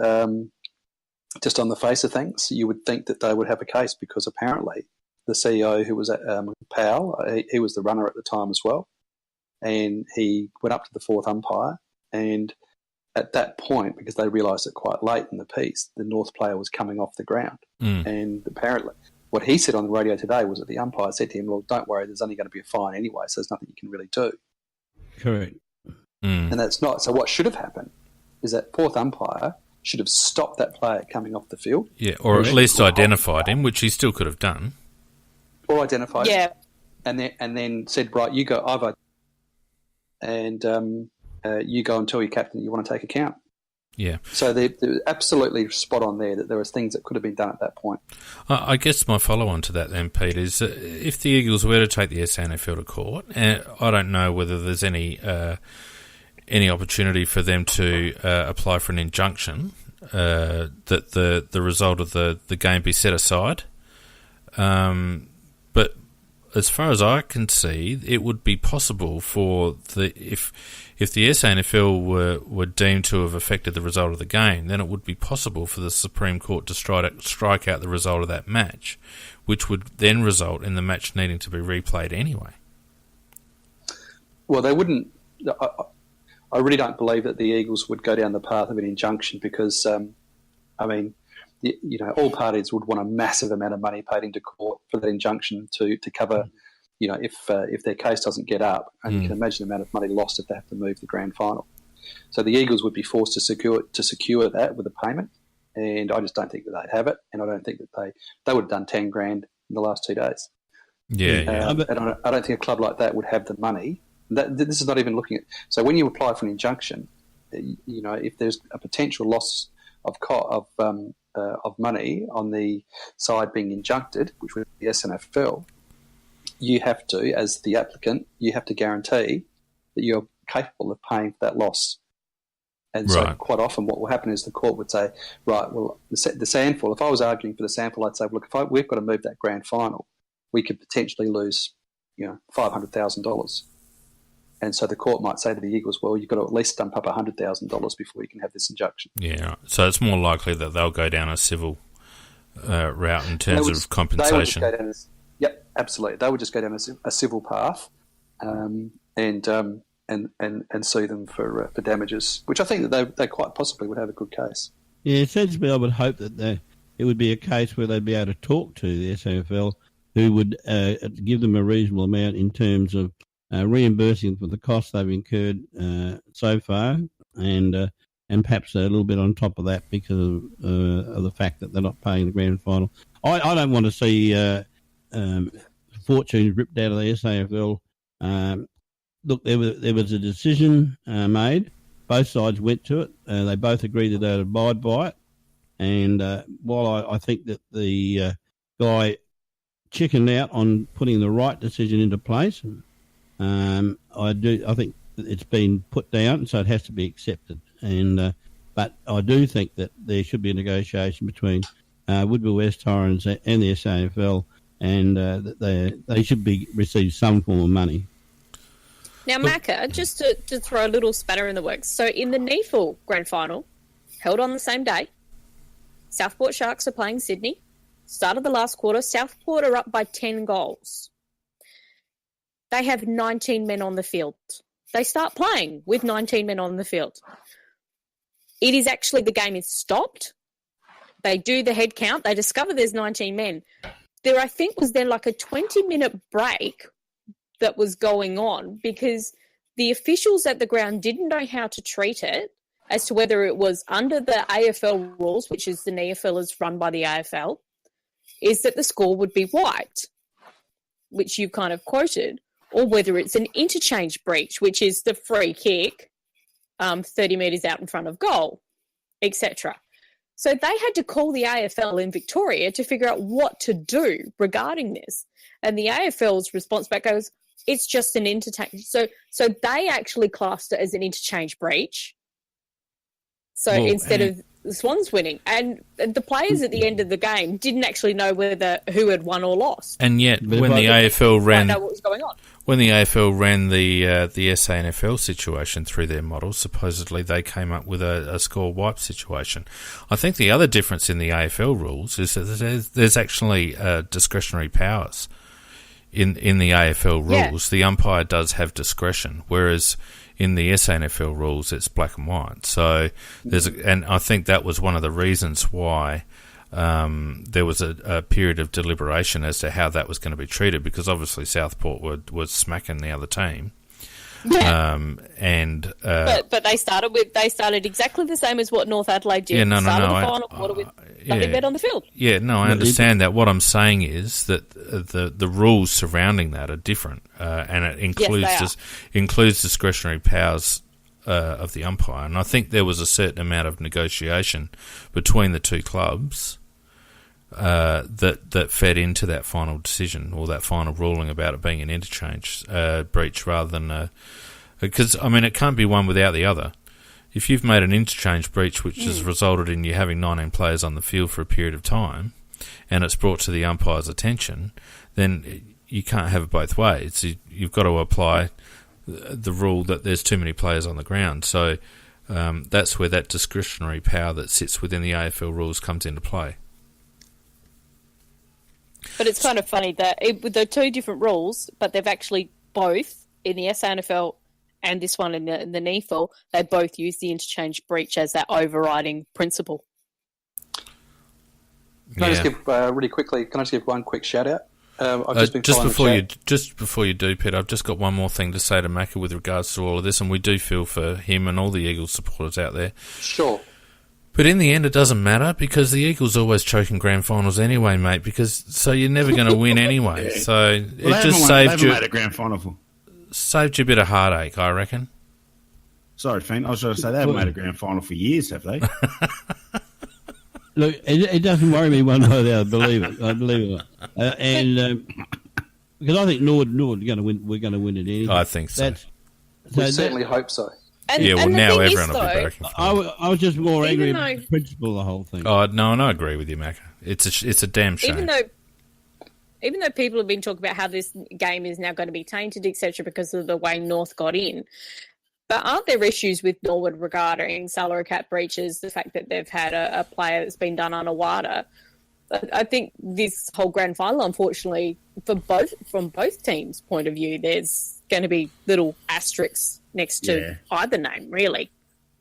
Just on the face of things, you would think that they would have a case, because apparently the CEO, who was at Powell, he was the runner at the time as well, and he went up to the fourth umpire, and at that point, because they realised it quite late in the piece, the North player was coming off the ground, and apparently what he said on the radio today was that the umpire said to him, well, don't worry, there's only going to be a fine anyway, so there's nothing you can really do. Correct. And that's not. So what should have happened is that fourth umpire should have stopped that player coming off the field. Yeah, or at least identified him, which he still could have done. Or identified him. And then said, right, you go, I've and you go and tell your captain you want to take account. Yeah. So they're absolutely spot on there, that there was things that could have been done at that point. I guess my follow-on to that then, Pete, is if the Eagles were to take the SNFL to court, and I don't know whether there's any opportunity for them to apply for an injunction that the result of the game be set aside. But as far as I can see, it would be possible for if the SANFL were deemed to have affected the result of the game, then it would be possible for the Supreme Court to strike out the result of that match, which would then result in the match needing to be replayed anyway. Well, they wouldn't. I really don't believe that the Eagles would go down the path of an injunction, because, all parties would want a massive amount of money paid into court for that injunction to cover, if their case doesn't get up. And you can imagine the amount of money lost if they have to move the grand final. So the Eagles would be forced to secure that with a payment, and I just don't think that they'd have it, and I don't think that they would have done $10,000 in the last 2 days. Yeah. And I don't think a club like that would have the money. This is not even looking at. So when you apply for an injunction, if there's a potential loss of money on the side being injuncted, which would be the SNFL, you have to, as the applicant, you have to guarantee that you're capable of paying for that loss. And so quite often what will happen is the court would say, right, well, the SANFL, if I was arguing for the SANFL, I'd say, well, look, we've got to move that grand final, we could potentially lose, $500,000. And so the court might say to the Eagles, well, you've got to at least dump up $100,000 before you can have this injunction. Yeah, so it's more likely that they'll go down a civil route in terms of compensation. Yep, absolutely. They would just go down a civil path and sue them for damages, which I think that they quite possibly would have a good case. Yeah, essentially I would hope that it would be a case where they'd be able to talk to the SANFL, who would give them a reasonable amount in terms of reimbursing for the costs they've incurred so far, and and perhaps a little bit on top of that because of the fact that they're not playing the grand final. I don't want to see fortunes ripped out of the SANFL. Look, there was a decision made. Both sides went to it. They both agreed that they'd abide by it. And while I think that the guy chickened out on putting the right decision into place, I think it's been put down, so it has to be accepted. And but I do think that there should be a negotiation between Woodville West Torrens and the SANFL, and that they should receive some form of money. Now, Macca, just to throw a little spanner in the works. So in the SNAFL grand final, held on the same day, Southport Sharks are playing Sydney. Start of the last quarter, Southport are up by 10 goals. They have 19 men on the field. They start playing with 19 men on the field. It is actually, the game is stopped. They do the head count. They discover there's 19 men. There, I think, was then like a 20-minute break that was going on because the officials at the ground didn't know how to treat it as to whether it was under the AFL rules, which is the NEAFL is run by the AFL, is that the score would be white, which you kind of quoted, or whether it's an interchange breach, which is the free kick 30 metres out in front of goal, etc. So they had to call the AFL in Victoria to figure out what to do regarding this. And the AFL's response back goes, it's just an interchange. So they actually classed it as an interchange breach. So instead of the Swans winning. And the players at the end of the game didn't actually know who had won or lost. And yet, when the AFL ran, know what was going on. When the AFL ran the SANFL situation through their model, supposedly they came up with a score wipe situation. I think the other difference in the AFL rules is that there's actually discretionary powers in the AFL rules. The umpire does have discretion, whereas in the SANFL rules it's black and white. So and I think that was one of the reasons why there was a period of deliberation as to how that was going to be treated, because obviously Southport was smacking the other team. Yeah. But they started exactly the same as what North Adelaide did. The final quarter with nothing bet on the the field. I understand that. What I'm saying is that the rules surrounding that are different, and it includes discretionary powers of the umpire. And I think there was a certain amount of negotiation between the two clubs that fed into that final decision or that final ruling about it being an interchange breach rather than because it can't be one without the other. If you've made an interchange breach which has resulted in you having 19 players on the field for a period of time and it's brought to the umpire's attention, then you can't have it both ways. You've got to apply the rule that there's too many players on the ground. So that's where that discretionary power that sits within the AFL rules comes into play. But it's kind of funny that they're two different rules, but they've actually both, in the SANFL and this one in the NEAFL, they both use the interchange breach as that overriding principle. Can I just give really quickly? Can I just give one quick shout out? I've just been just before you do, Peter, I've just got one more thing to say to Macca with regards to all of this, and we do feel for him and all the Eagles supporters out there. Sure. But in the end, it doesn't matter because the Eagles always choke in grand finals anyway, mate. So you're never going to win anyway. Yeah. So it just saved you. Made a grand final saved you a bit of heartache, I reckon. Sorry, Finn. I was going to say they haven't made a grand final for years, have they? Look, it doesn't worry me one way or the other. Believe it. I believe it. And because I think Nord are going to win. We're going to win it anyway. I think so. We certainly hope so. And now everyone will be breaking. I was just more angry at the principle of the whole thing. Oh no, and I agree with you, Macca. It's a damn shame. Even though people have been talking about how this game is now going to be tainted, etc., because of the way North got in, but aren't there issues with Norwood regarding salary cap breaches, the fact that they've had a player that's been done underwater? I think this whole grand final, unfortunately, from both teams' point of view, there's going to be little asterisks next to either name, really.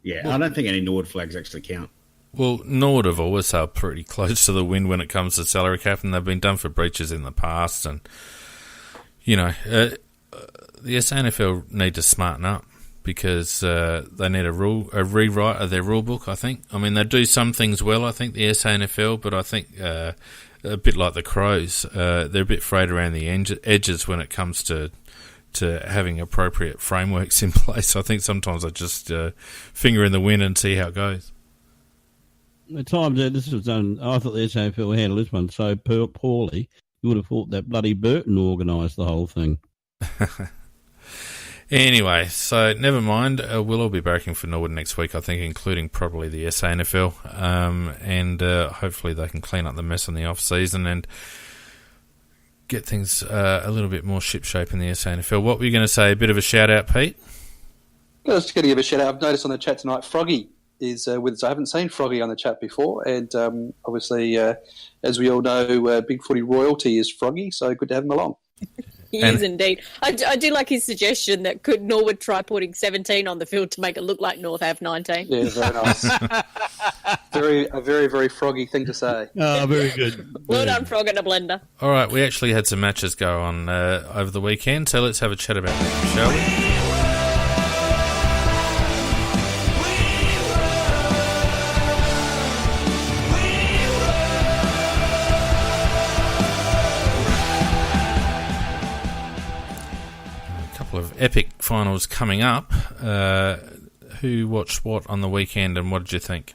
Yeah, I don't think any Norwood flags actually count. Well, Norwood have always are pretty close to the win when it comes to salary cap, and they've been done for breaches in the past. And, the SANFL need to smarten up because they need a rewrite of their rule book, I think. I mean, they do some things well, I think, the SANFL, but I think a bit like the Crows, they're a bit frayed around the edges when it comes to having appropriate frameworks in place. I think sometimes I just finger in the wind and see how it goes. The time that this was done, I thought the SANFL handled this one so poorly, you would have thought that bloody Burton organised the whole thing. Anyway, so never mind. We'll all be barracking for Norwood next week, I think, including probably the SANFL, and hopefully they can clean up the mess in the off-season and get things a little bit more ship-shape in the SANFL. What were you going to say? A bit of a shout-out, Pete? I was just going to give a shout-out. I've noticed on the chat tonight, Froggy is with us. I haven't seen Froggy on the chat before, and obviously, as we all know, Big Footy royalty is Froggy, so good to have him along. He is indeed. I do like his suggestion that could Norwood try putting 17 on the field to make it look like North have 19. Yeah, very nice. A very, very Froggy thing to say. Oh, very good. Well done, Frog in a blender. All right, we actually had some matches go on over the weekend, so let's have a chat about them, shall we? Of epic finals coming up. Who watched what on the weekend, and what did you think?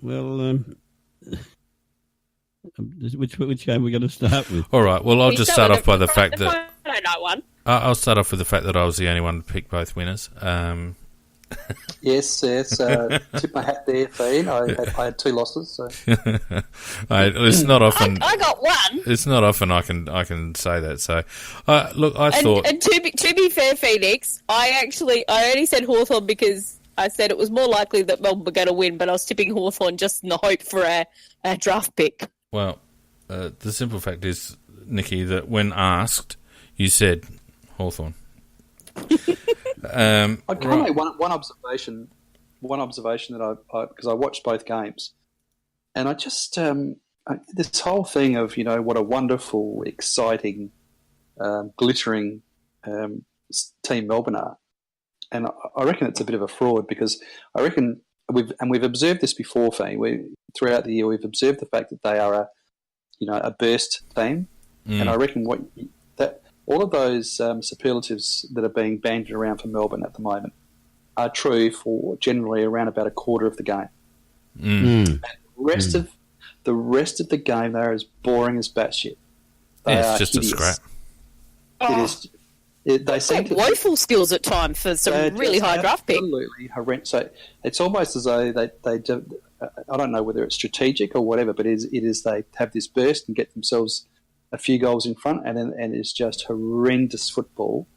Well, which game are we going to start with? All right. Well, I'll just start off by the fact that I don't know one. I'll start off with the fact that I was the only one to pick both winners. Yes. Tip my hat there, Fiend. I had two losses. So. It's not often. I got one. It's not often I can say that. So, look, I thought. And to be fair, Phoenix, I only said Hawthorn because I said it was more likely that Melbourne were going to win, but I was tipping Hawthorn just in the hope for a draft pick. Well, the simple fact is, Nikki, that when asked, you said Hawthorn. I can make one observation. One observation that I because I watched both games, and I just this whole thing of what a wonderful, exciting, glittering team Melbourne are, and I reckon it's a bit of a fraud because I reckon we've observed this before, Fane. Throughout the year we've observed the fact that they are a burst team, and I reckon all of those superlatives that are being bandied around for Melbourne at the moment are true for generally around about a quarter of the game. And the rest of the game, they are as boring as batshit. It's just hideous. A scrap. It is. They seem to woeful skills at times for some really high draft picks. Absolutely horrendous. So it's almost as though they do. I don't know whether it's strategic or whatever, but it is they have this burst and get themselves a few goals in front, and it's just horrendous football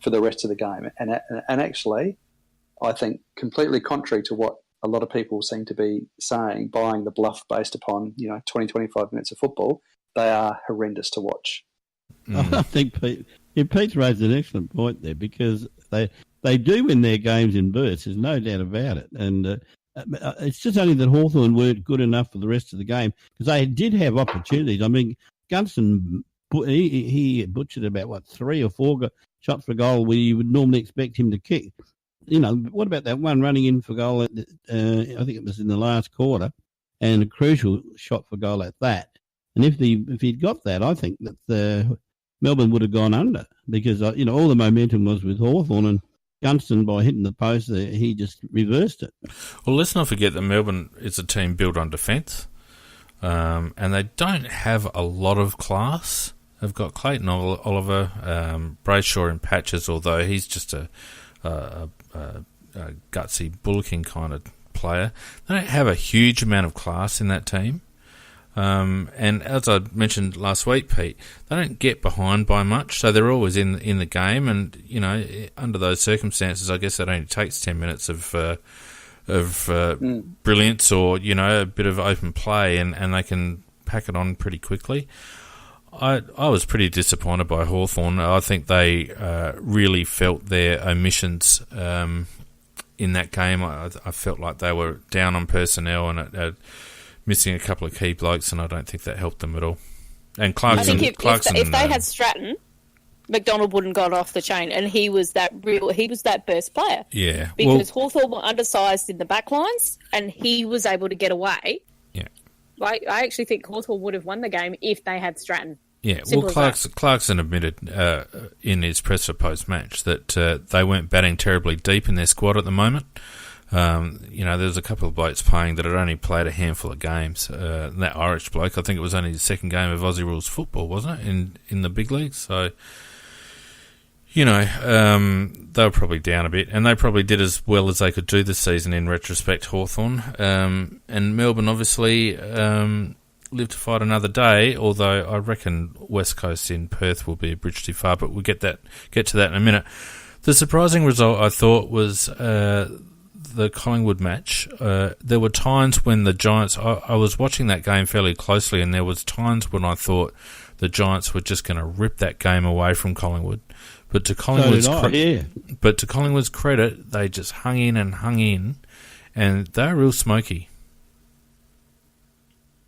for the rest of the game. And actually, I think completely contrary to what a lot of people seem to be saying, buying the bluff based upon 20, 25 minutes of football, they are horrendous to watch. I think Pete's raised an excellent point there because they do win their games in bursts. There's no doubt about it, and it's just only that Hawthorn weren't good enough for the rest of the game because they did have opportunities. I mean, Gunston, he butchered about 3 or 4 shots for goal where you would normally expect him to kick. What about that one running in for goal? I think it was in the last quarter, and a crucial shot for goal at that. And if he'd got that, I think that Melbourne would have gone under because all the momentum was with Hawthorn, and Gunston, by hitting the post there, he just reversed it. Well, let's not forget that Melbourne is a team built on defence. And they don't have a lot of class. They've got Clayton Oliver, Brayshaw in patches, although he's just a gutsy, bullocking kind of player. They don't have a huge amount of class in that team. And as I mentioned last week, Pete, they don't get behind by much, so they're always in the game. And under those circumstances, I guess it only takes 10 minutes of brilliance or a bit of open play and they can pack it on pretty quickly. I was pretty disappointed by Hawthorn. I think they really felt their omissions in that game. I felt like they were down on personnel and missing a couple of key blokes, and I don't think that helped them at all. And Clarkson, I think if they had Stratton, McDonald wouldn't got off the chain, and he was that burst player. Yeah. Because Hawthorn were undersized in the back lines, and he was able to get away. Yeah. I actually think Hawthorn would have won the game if they had Stratton. Yeah, Simple Clarkson admitted in his presser post-match that they weren't batting terribly deep in their squad at the moment. There's a couple of blokes playing that had only played a handful of games. That Irish bloke, I think it was only the second game of Aussie rules football, wasn't it, in the big leagues? So, they were probably down a bit, and they probably did as well as they could do this season in retrospect, Hawthorn. And Melbourne obviously live to fight another day, although I reckon West Coast in Perth will be a bridge too far, but we'll get to that in a minute. The surprising result, I thought, was the Collingwood match. There were times when the Giants... I was watching that game fairly closely, and there was times when I thought the Giants were just going to rip that game away from Collingwood. But to Collingwood's credit, they just hung in, and they're real smoky.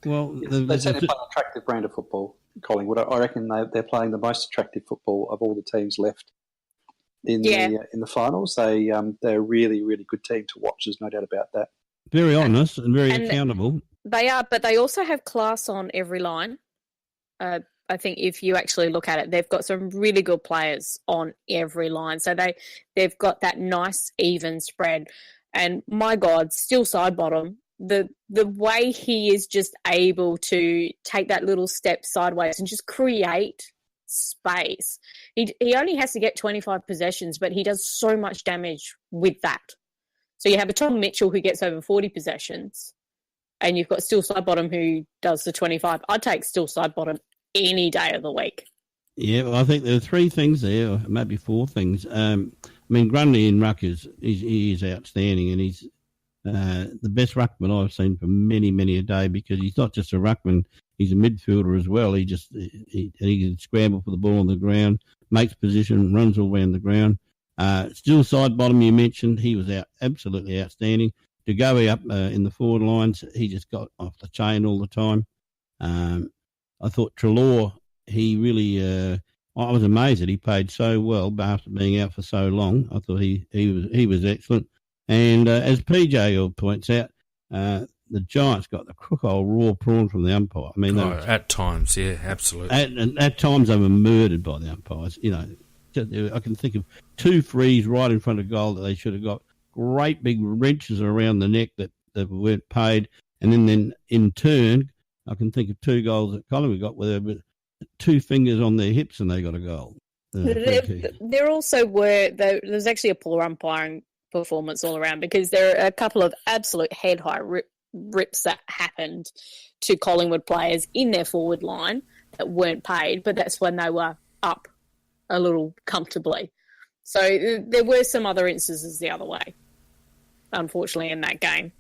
Well, they certainly play an attractive brand of football, Collingwood. I reckon they're playing the most attractive football of all the teams left in the finals. They're a really, really good team to watch. There's no doubt about that. Very honest and very accountable. They are, but they also have class on every line. I think if you actually look at it, they've got some really good players on every line. So they've got that nice even spread. And my God, still side bottom. The way he is just able to take that little step sideways and just create space. He only has to get 25 possessions, but he does so much damage with that. So you have a Tom Mitchell who gets over 40 possessions, and you've got Still Sidebottom who does the 25. I'd take Still Sidebottom any day of the week. Yeah, well, I think there are three things there, or maybe four things. Grundy in ruck he is outstanding, and he's the best ruckman I've seen for many, many a day, because he's not just a ruckman, he's a midfielder as well. He can scramble for the ball on the ground, makes position, runs all around the ground. Still Sidebottom, you mentioned, he was absolutely outstanding. To go up in the forward lines, he just got off the chain all the time. I thought Treloar, he really, I was amazed that he played so well after being out for so long. I thought he was excellent. And as PJ points out, the Giants got the crook old raw prawn from the umpire. I mean, at times, yeah, absolutely. At times they were murdered by the umpires. I can think of two frees right in front of goal that they should have got. Great big wrenches around the neck that weren't paid. And then in turn, I can think of two goals that Collingwood got where they were 2 fingers on their hips and they got a goal. There also there was actually a poor umpiring performance all around, because there are a couple of absolute head-high rips that happened to Collingwood players in their forward line that weren't paid, but that's when they were up a little comfortably. So there were some other instances the other way, unfortunately, in that game.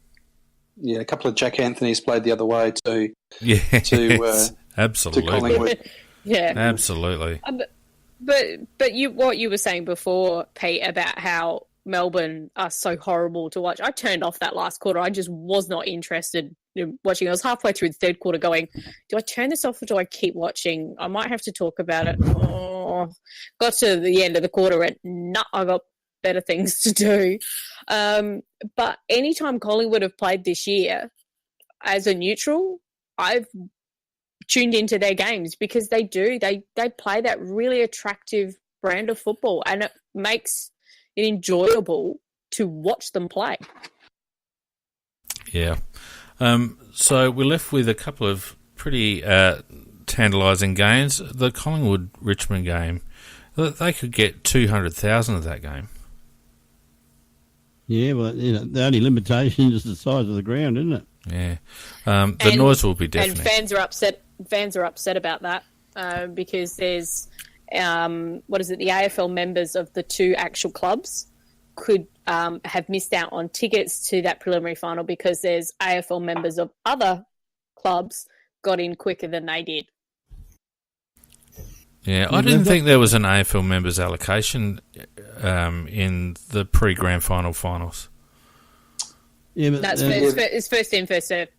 Yeah, a couple of Jack Anthony's played the other way too. Yeah, To absolutely. Collingwood. Yeah, absolutely. But what you were saying before, Pete, about how Melbourne are so horrible to watch. I turned off that last quarter. I just was not interested in watching. I was halfway through the third quarter going, do I turn this off or do I keep watching? I might have to talk about it. Got to the end of the quarter and I got better things to do. But anytime Collingwood have played this year as a neutral, I've tuned into their games, because they play that really attractive brand of football, and it makes it enjoyable to watch them play. Yeah. So we're left with a couple of pretty tantalising games. The Collingwood-Richmond game, they could get 200,000 of that game. Yeah, well, the only limitation is the size of the ground, isn't it? Yeah. The noise will be deafening. And fans are upset about that because there's... the AFL members of the two actual clubs could have missed out on tickets to that preliminary final, because there's AFL members of other clubs got in quicker than they did. Yeah, I didn't think there was an AFL members allocation in the pre-grand final finals. Yeah, but it's first in, first served.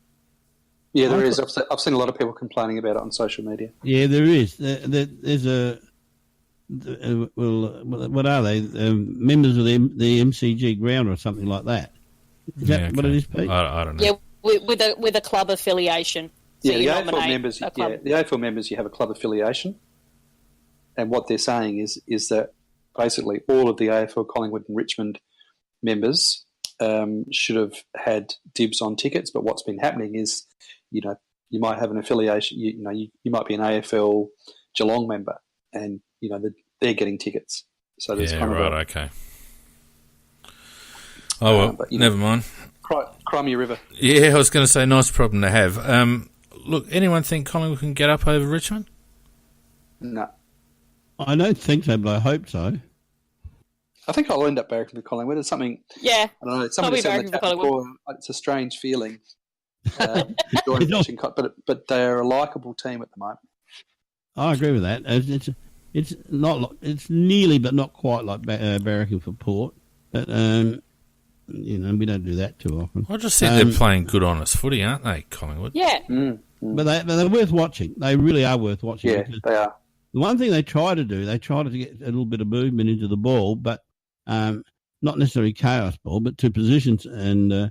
Yeah, there is. I've seen a lot of people complaining about it on social media. Yeah, there is. There's what are they? Members of the MCG ground or something like that. Is that what it is, Pete? I don't know. Yeah, with a club affiliation. So the AFL members. The AFL members, you have a club affiliation, and what they're saying is that basically all of the AFL Collingwood and Richmond members should have had dibs on tickets. But what's been happening is, you might have an affiliation. You might be an AFL Geelong member, and they're getting tickets. So there's okay. Oh well, but, never mind. Crimea River. Yeah, I was going to say, nice problem to have. Look, anyone think Collingwood can get up over Richmond? No. I don't think so, but I hope so. I think I'll end up barracking for Collingwood. It's something. Yeah. I don't know. Somebody said in the chat before, it's a strange feeling. But they're a likeable team at the moment. I agree with that. It's not. It's nearly, but not quite like barracking for Port. But we don't do that too often. I just think they're playing good, honest footy, aren't they, Collingwood? Yeah. But they're worth watching. They really are worth watching. Yeah, they are. The one thing they try to do, they try to get a little bit of movement into the ball, but not necessarily chaos ball, but to positions. And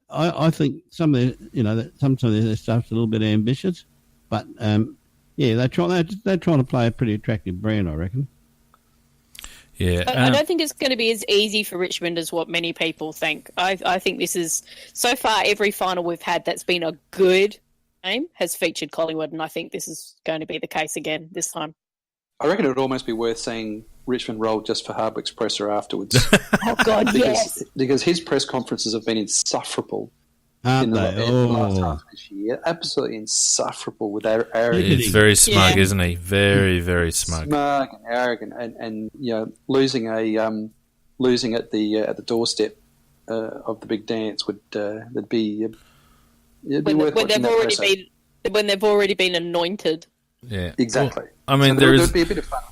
I think some of their stuff's a little bit ambitious, but they're trying to play a pretty attractive brand, I reckon. Yeah, I don't think it's going to be as easy for Richmond as what many people think. I think this is, so far, every final we've had that's been a good game has featured Collingwood, and I think this is going to be the case again this time. I reckon it would almost be worth seeing Richmond roll just for Hardwick's presser afterwards. Oh, God, yes. Because his press conferences have been insufferable. Aren't they? The last half of this year. Absolutely insufferable with arrogance. He's very smug, isn't he? Very, very smug. Smug and arrogant, and losing at the doorstep of the big dance would be worth watching. When they've already been anointed. Yeah, exactly. Well, I mean, there would be a bit of fun.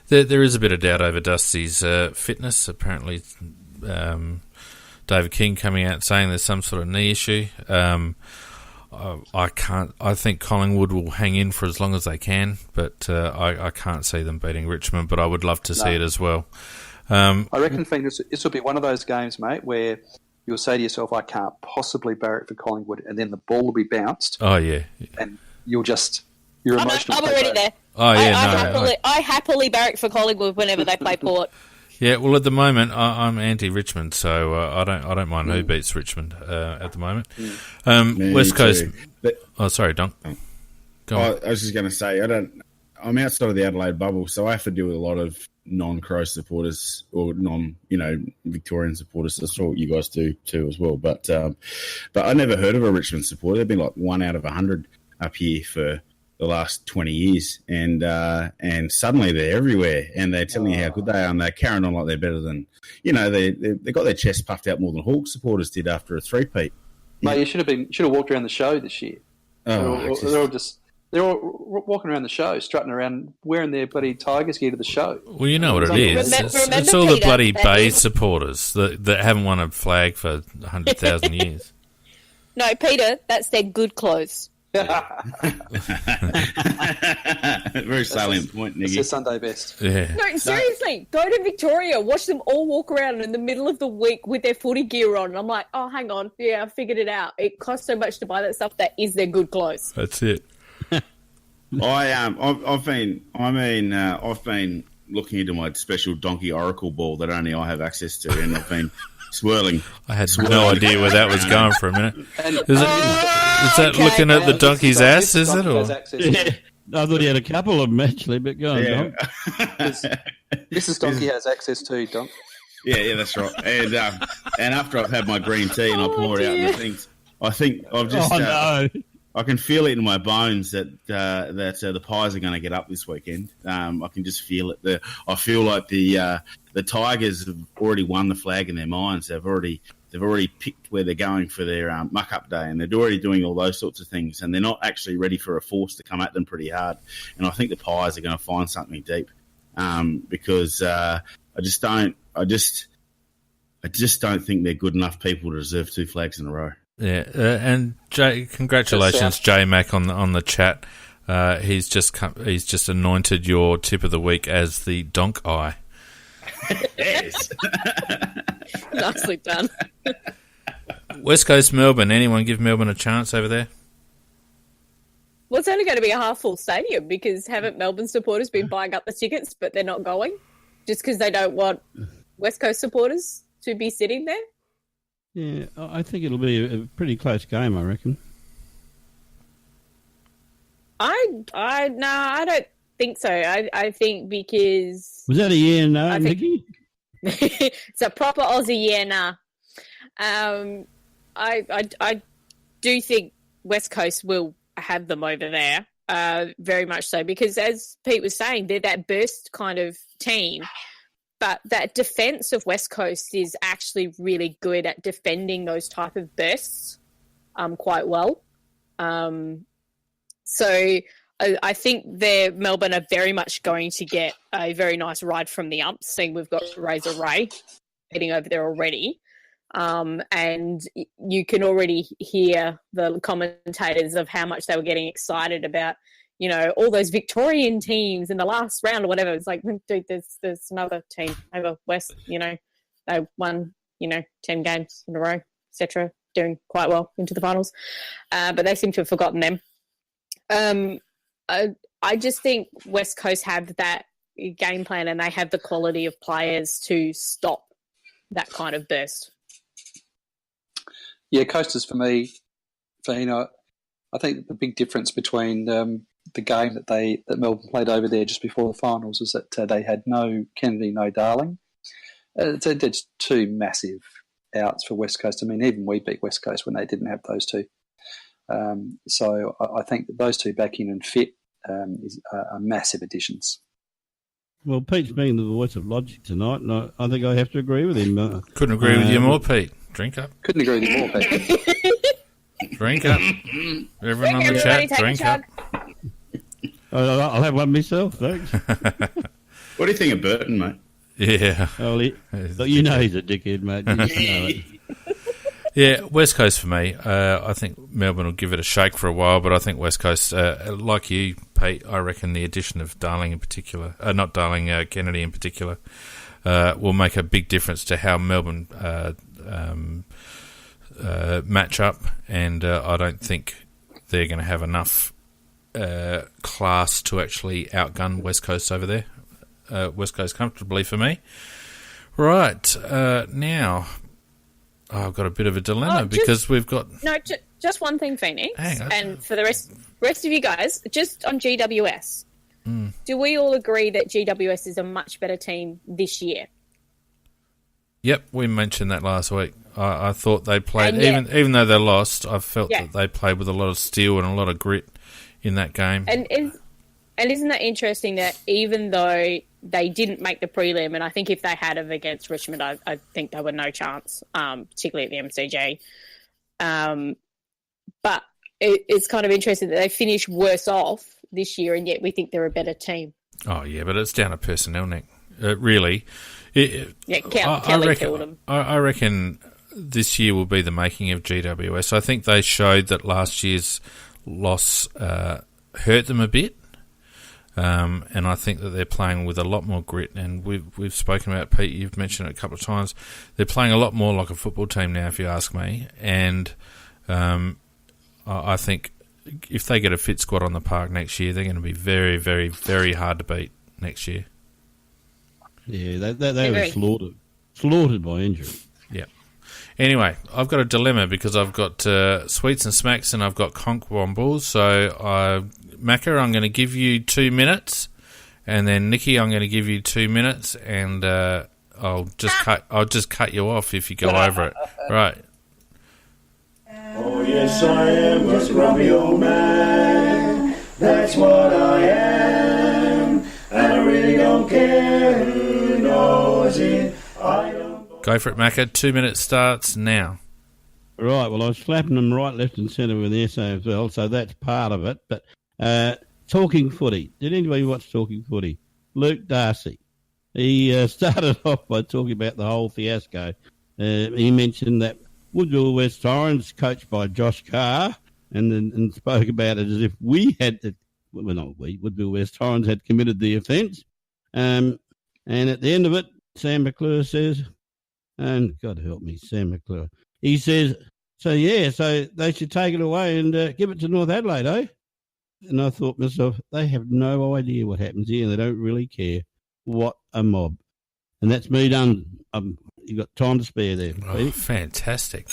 There is a bit of doubt over Dusty's fitness. Apparently, David King coming out saying there's some sort of knee issue. I think Collingwood will hang in for as long as they can, but I can't see them beating Richmond. But I would love to see it as well. I reckon, Finn, this will be one of those games, mate, where you'll say to yourself, "I can't possibly barrack for Collingwood," and then the ball will be bounced. Oh yeah, and you're emotional. I'm already there. Oh yeah, I happily barrack for Collingwood whenever they play Port. Yeah, well, at the moment, I'm anti-Richmond, so I don't mind who beats Richmond at the moment. West Coast. Sorry, Don. Go on. I was just going to say, I'm outside of the Adelaide bubble, so I have to deal with a lot of non-Crow supporters or non-Victorian supporters. That's what you guys do too, as well. But I never heard of a Richmond supporter. They've been like 1 out of 100 up here for the last 20 years, and suddenly they're everywhere, and they're telling you how good they are, and they're carrying on like they're better than, they got their chest puffed out more than Hawks supporters did after a three-peat. Mate, you should have walked around the show this year. They're all walking around the show, strutting around, wearing their bloody Tigers gear to the show. Well, you know what it is. It's all the bloody Bay supporters that haven't won a flag for 100,000 years. No, Peter, that's their good clothes. Very salient point, Niggy. It's their Sunday best. Yeah. No, seriously, go to Victoria, watch them all walk around in the middle of the week with their footy gear on. And I'm like, oh, hang on, I figured it out. It costs so much to buy that stuff. That is their good clothes. That's it. I've been looking into my special donkey oracle ball that only I have access to, and I've been swirling. I had no idea where that was going for a minute. Is that looking at the donkey's ass? Is it? Or? Yeah. I thought he had a couple of them actually, but go on, Don. Mrs. Donkey has access too, Don. Yeah, that's right. And after I've had my green tea and I pour it out in the things, I think I've just. I can feel it in my bones that the Pies are going to get up this weekend. I can just feel it. I feel like the Tigers have already won the flag in their minds. They've already picked where they're going for their muck-up day, and they're already doing all those sorts of things, and they're not actually ready for a force to come at them pretty hard. And I think the Pies are going to find something deep because I just don't think they're good enough people to deserve 2 flags in a row. Yeah, and Jay, congratulations, J Mac, on the chat. He's just anointed your tip of the week as the donk eye. Yes. Nicely done. West Coast Melbourne. Anyone give Melbourne a chance over there? Well, it's only going to be a half-full stadium because haven't Melbourne supporters been buying up the tickets, but they're not going just because they don't want West Coast supporters to be sitting there? Yeah, I think it'll be a pretty close game, I reckon. I don't think so. I think because... Was that a yeah no, Nikki? It's a proper Aussie yeah nah. I do think West Coast will have them over there, very much so, because as Pete was saying, they're that burst kind of team, but that defence of West Coast is actually really good at defending those type of bursts quite well. So I think Melbourne are very much going to get a very nice ride from the umps, seeing we've got Razor Ray heading over there already. And you can already hear the commentators of how much they were getting excited about, you know, all those Victorian teams in the last round or whatever. It's like, dude, there's another team over West, you know, they won, 10 games in a row, etc., doing quite well into the finals. But they seem to have forgotten them. I just think West Coast have that game plan and they have the quality of players to stop that kind of burst. Yeah, Coasters for me, I think the big difference between the game that Melbourne played over there just before the finals was that they had no Kennedy, no Darling. It's two massive outs for West Coast. I mean, even we beat West Coast when they didn't have those two. So I think that those two back in and fit are massive additions. Well, Pete's being the voice of logic tonight, and I think I have to agree with him. Couldn't agree with you more, Pete. Drink up. Couldn't agree with you more, Pete. Drink up. Everyone on the chat, drink up. I'll have one myself, thanks. What do you think of Burton, mate? Yeah. Well, you know he's a dickhead, mate. You know it. Yeah, West Coast for me. I think Melbourne will give it a shake for a while, but I think West Coast, like you, Pete, I reckon the addition of Darling in particular, not Darling, Kennedy in particular, will make a big difference to how Melbourne match up, and I don't think they're going to have enough class to actually outgun West Coast over there. West Coast comfortably for me. Right, now... I've got a bit of a dilemma because we've got... No, just one thing, Phoenix. And for the rest of you guys, just on GWS, do we all agree that GWS is a much better team this year? Yep, we mentioned that last week. I thought they played, even though they lost, I felt that they played with a lot of steel and a lot of grit in that game. And isn't that interesting that even though they didn't make the prelim, and I think if they had of against Richmond, I think they were no chance, particularly at the MCG. But it's kind of interesting that they finished worse off this year, and yet we think they're a better team. Oh, yeah, but it's down to personnel, Nick. Really. Kelly killed them. I reckon this year will be the making of GWS. I think they showed that last year's loss hurt them a bit. And I think that they're playing with a lot more grit, and we've spoken about, Pete, you've mentioned it a couple of times, they're playing a lot more like a football team now, if you ask me, and I think if they get a fit squad on the park next year, they're going to be very, very, very hard to beat next year. Yeah, they were slaughtered by injury. Yeah. Anyway, I've got a dilemma because I've got Sweets and Smacks and I've got Conch Wombles, so Macca, I'm going to give you 2 minutes, and then Nikki, I'm going to give you 2 minutes, and I'll just cut you off if you go over it. Right. Oh yes, I am a grumpy old man. That's what I am, and I really don't care who knows it. Go for it, Macca. 2 minutes starts now. Right. Well, I was flapping them right, left, and centre with the SANFL, so that's part of it, but. Talking footy. Did anybody watch Talking Footy? Luke Darcy. He started off by talking about the whole fiasco. He mentioned that Woodville West Torrens, coached by Josh Carr, and spoke about it as if we had to Woodville West Torrens had committed the offence. And at the end of it, Sam McClure says, and God help me, Sam McClure, he says, so they should take it away and give it to North Adelaide, eh? And I thought to myself, they have no idea what happens here and they don't really care. What a mob. And that's me done. You've got time to spare there. Oh, fantastic.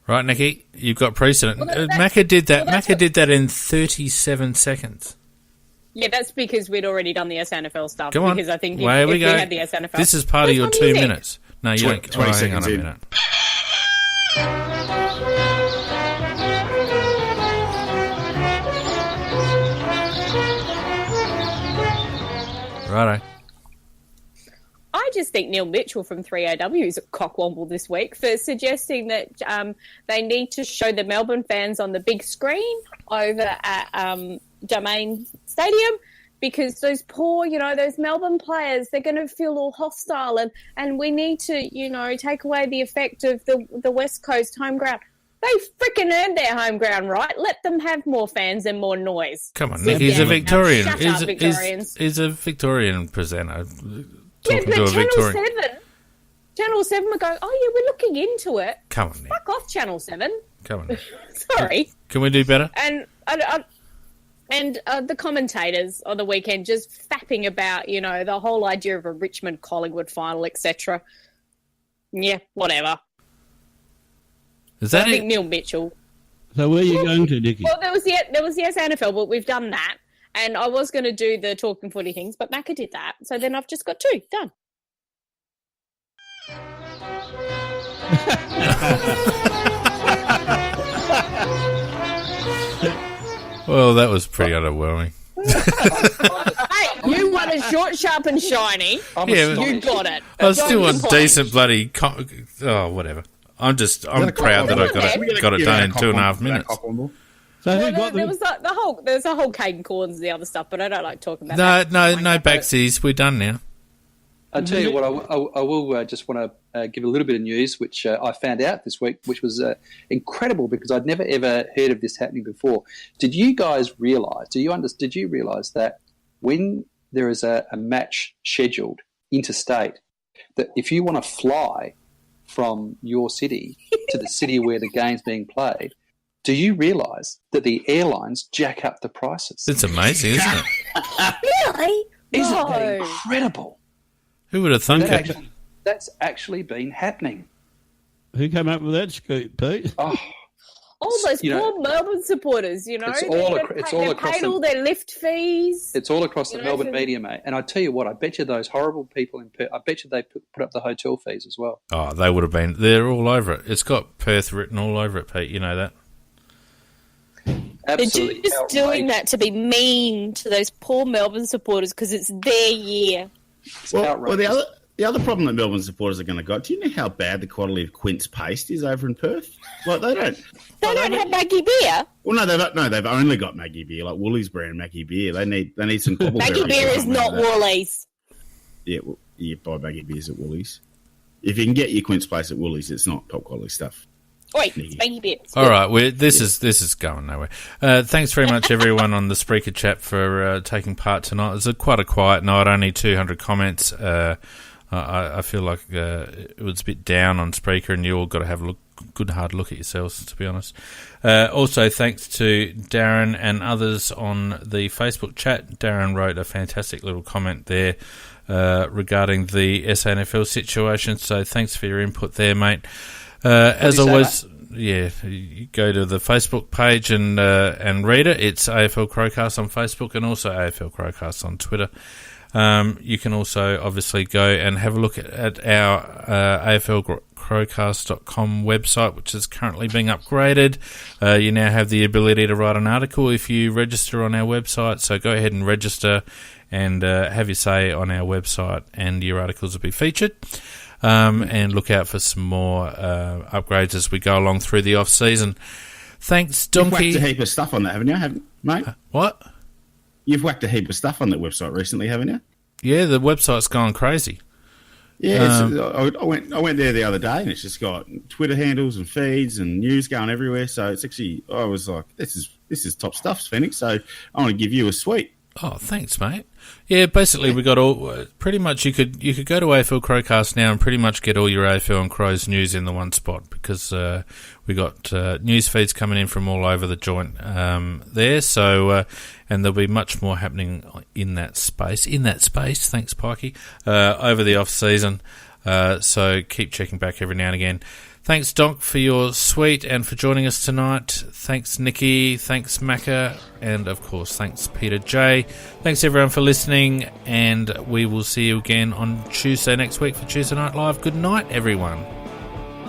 Right, Nikki, you've got precedent. Macca did that in 37 seconds. Yeah, that's because we'd already done the SNFL stuff. Come on. Because I think Way if we we go. had the SNFL... This is part of your 2 minutes. No, you don't. 20 hang on seconds a in. minute. Righto. I just think Neil Mitchell from 3AW is a cockwomble this week for suggesting that they need to show the Melbourne fans on the big screen over at Domain Stadium, because those poor, those Melbourne players, they're going to feel all hostile, and we need to, take away the effect of the West Coast home ground. They freaking earned their home ground, right? Let them have more fans and more noise. Come on, Nick. He's a Victorian. Shut up, Victorians. He's a Victorian presenter. Yeah, Talking to a Victorian. Channel 7 would go, oh, yeah, we're looking into it. Come on, Nick. Fuck off, Channel 7. Come on. Sorry. Can we do better? And the commentators on the weekend just fapping about, the whole idea of a Richmond-Collingwood final, etc. Yeah, whatever. Is that I think it? Neil Mitchell. So where are you going to, Dickie? Well, there was the SNFL, but we've done that. And I was going to do the talking footy things, but Macca did that. So then I've just got 2 done. Well, that was pretty underwhelming. Hey, you won a short, sharp and shiny. You got it. I was still on complain. decent bloody... whatever. I'm proud that I got it done in 2.5 minutes. So Well, there was there's a whole Caden Corns and the other stuff, but I don't like talking about that. No backsies. We're done now. I'll tell you what, I will just want to give a little bit of news, which I found out this week, which was incredible because I'd never, ever heard of this happening before. Did you guys realise, did you realise that when there is a match scheduled interstate, that if you want to fly from your city to the city where the game's being played, do you realise that the airlines jack up the prices? It's amazing, isn't it? Really? Isn't No. that incredible? Who would have thunk it? That's actually been happening. Who came up with that scoop, Pete? Oh, All those You know, poor Melbourne supporters, It's all across paid the- all their lift fees. it's all across the You know, Melbourne so- media, mate. And I tell you what, I bet you those horrible people in Perth, I bet you they put up the hotel fees as well. Oh, they would have been. They're all over it. It's got Perth written all over it, Pete. You know that. Absolutely. They're just doing that to be mean to those poor Melbourne supporters because it's their year. Well, the other problem that Melbourne supporters are going to got, do you know how bad the quality of Quint's paste is over in Perth? Like, they don't. They don't have Maggie beer. Well, they've only got Maggie beer, like Woolies brand Maggie beer. They need some cobbleberry. Maggie beer is not Woolies. Yeah, well, you buy Maggie beers at Woolies. If you can get your Quint's place at Woolies, it's not top quality stuff. Wait, it's Maggie beer. It's All good. right, this is going nowhere. Thanks very much, everyone, on the Spreaker chat for taking part tonight. It was quite a quiet night, only 200 comments. I feel like it was a bit down on Spreaker, and you all got to have a good hard look at yourselves, to be honest. Also, thanks to Darren and others on the Facebook chat. Darren wrote a fantastic little comment there regarding the SANFL situation, so thanks for your input there, mate. As always, you go to the Facebook page and read it. It's AFL CrowCast on Facebook and also AFL CrowCast on Twitter. You can also obviously go and have a look at our AFLCrowcast.com website, which is currently being upgraded. You now have the ability to write an article if you register on our website, so go ahead and register and have your say on our website, and your articles will be featured. And look out for some more upgrades as we go along through the off-season. Thanks, Donkey. You've whacked a heap of stuff on that, haven't you, mate? What? You've whacked a heap of stuff on that website recently, haven't you? Yeah, the website's gone crazy. Yeah, I went there the other day, and it's just got Twitter handles and feeds and news going everywhere. So it's actually, I was like, this is this is top stuff, Phoenix. So I want to give you a sweet. Oh, thanks, mate. Yeah, basically we got all pretty much. You could go to AFL CrowCast now and pretty much get all your AFL and Crows news in the one spot because we got news feeds coming in from all over the joint there. So and there'll be much more happening in that space. Thanks, Pikey. Over the off season. So keep checking back every now and again. Thanks, Doc, for your suite and for joining us tonight. Thanks, Nikki. Thanks, Macca. And, of course, thanks, Peter J. Thanks, everyone, for listening. And we will see you again on Tuesday next week for Tuesday Night Live. Good night, everyone.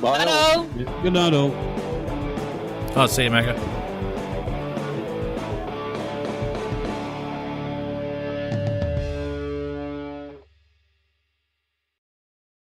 Bye. Hello. Good night, all. Oh, see you, Macca.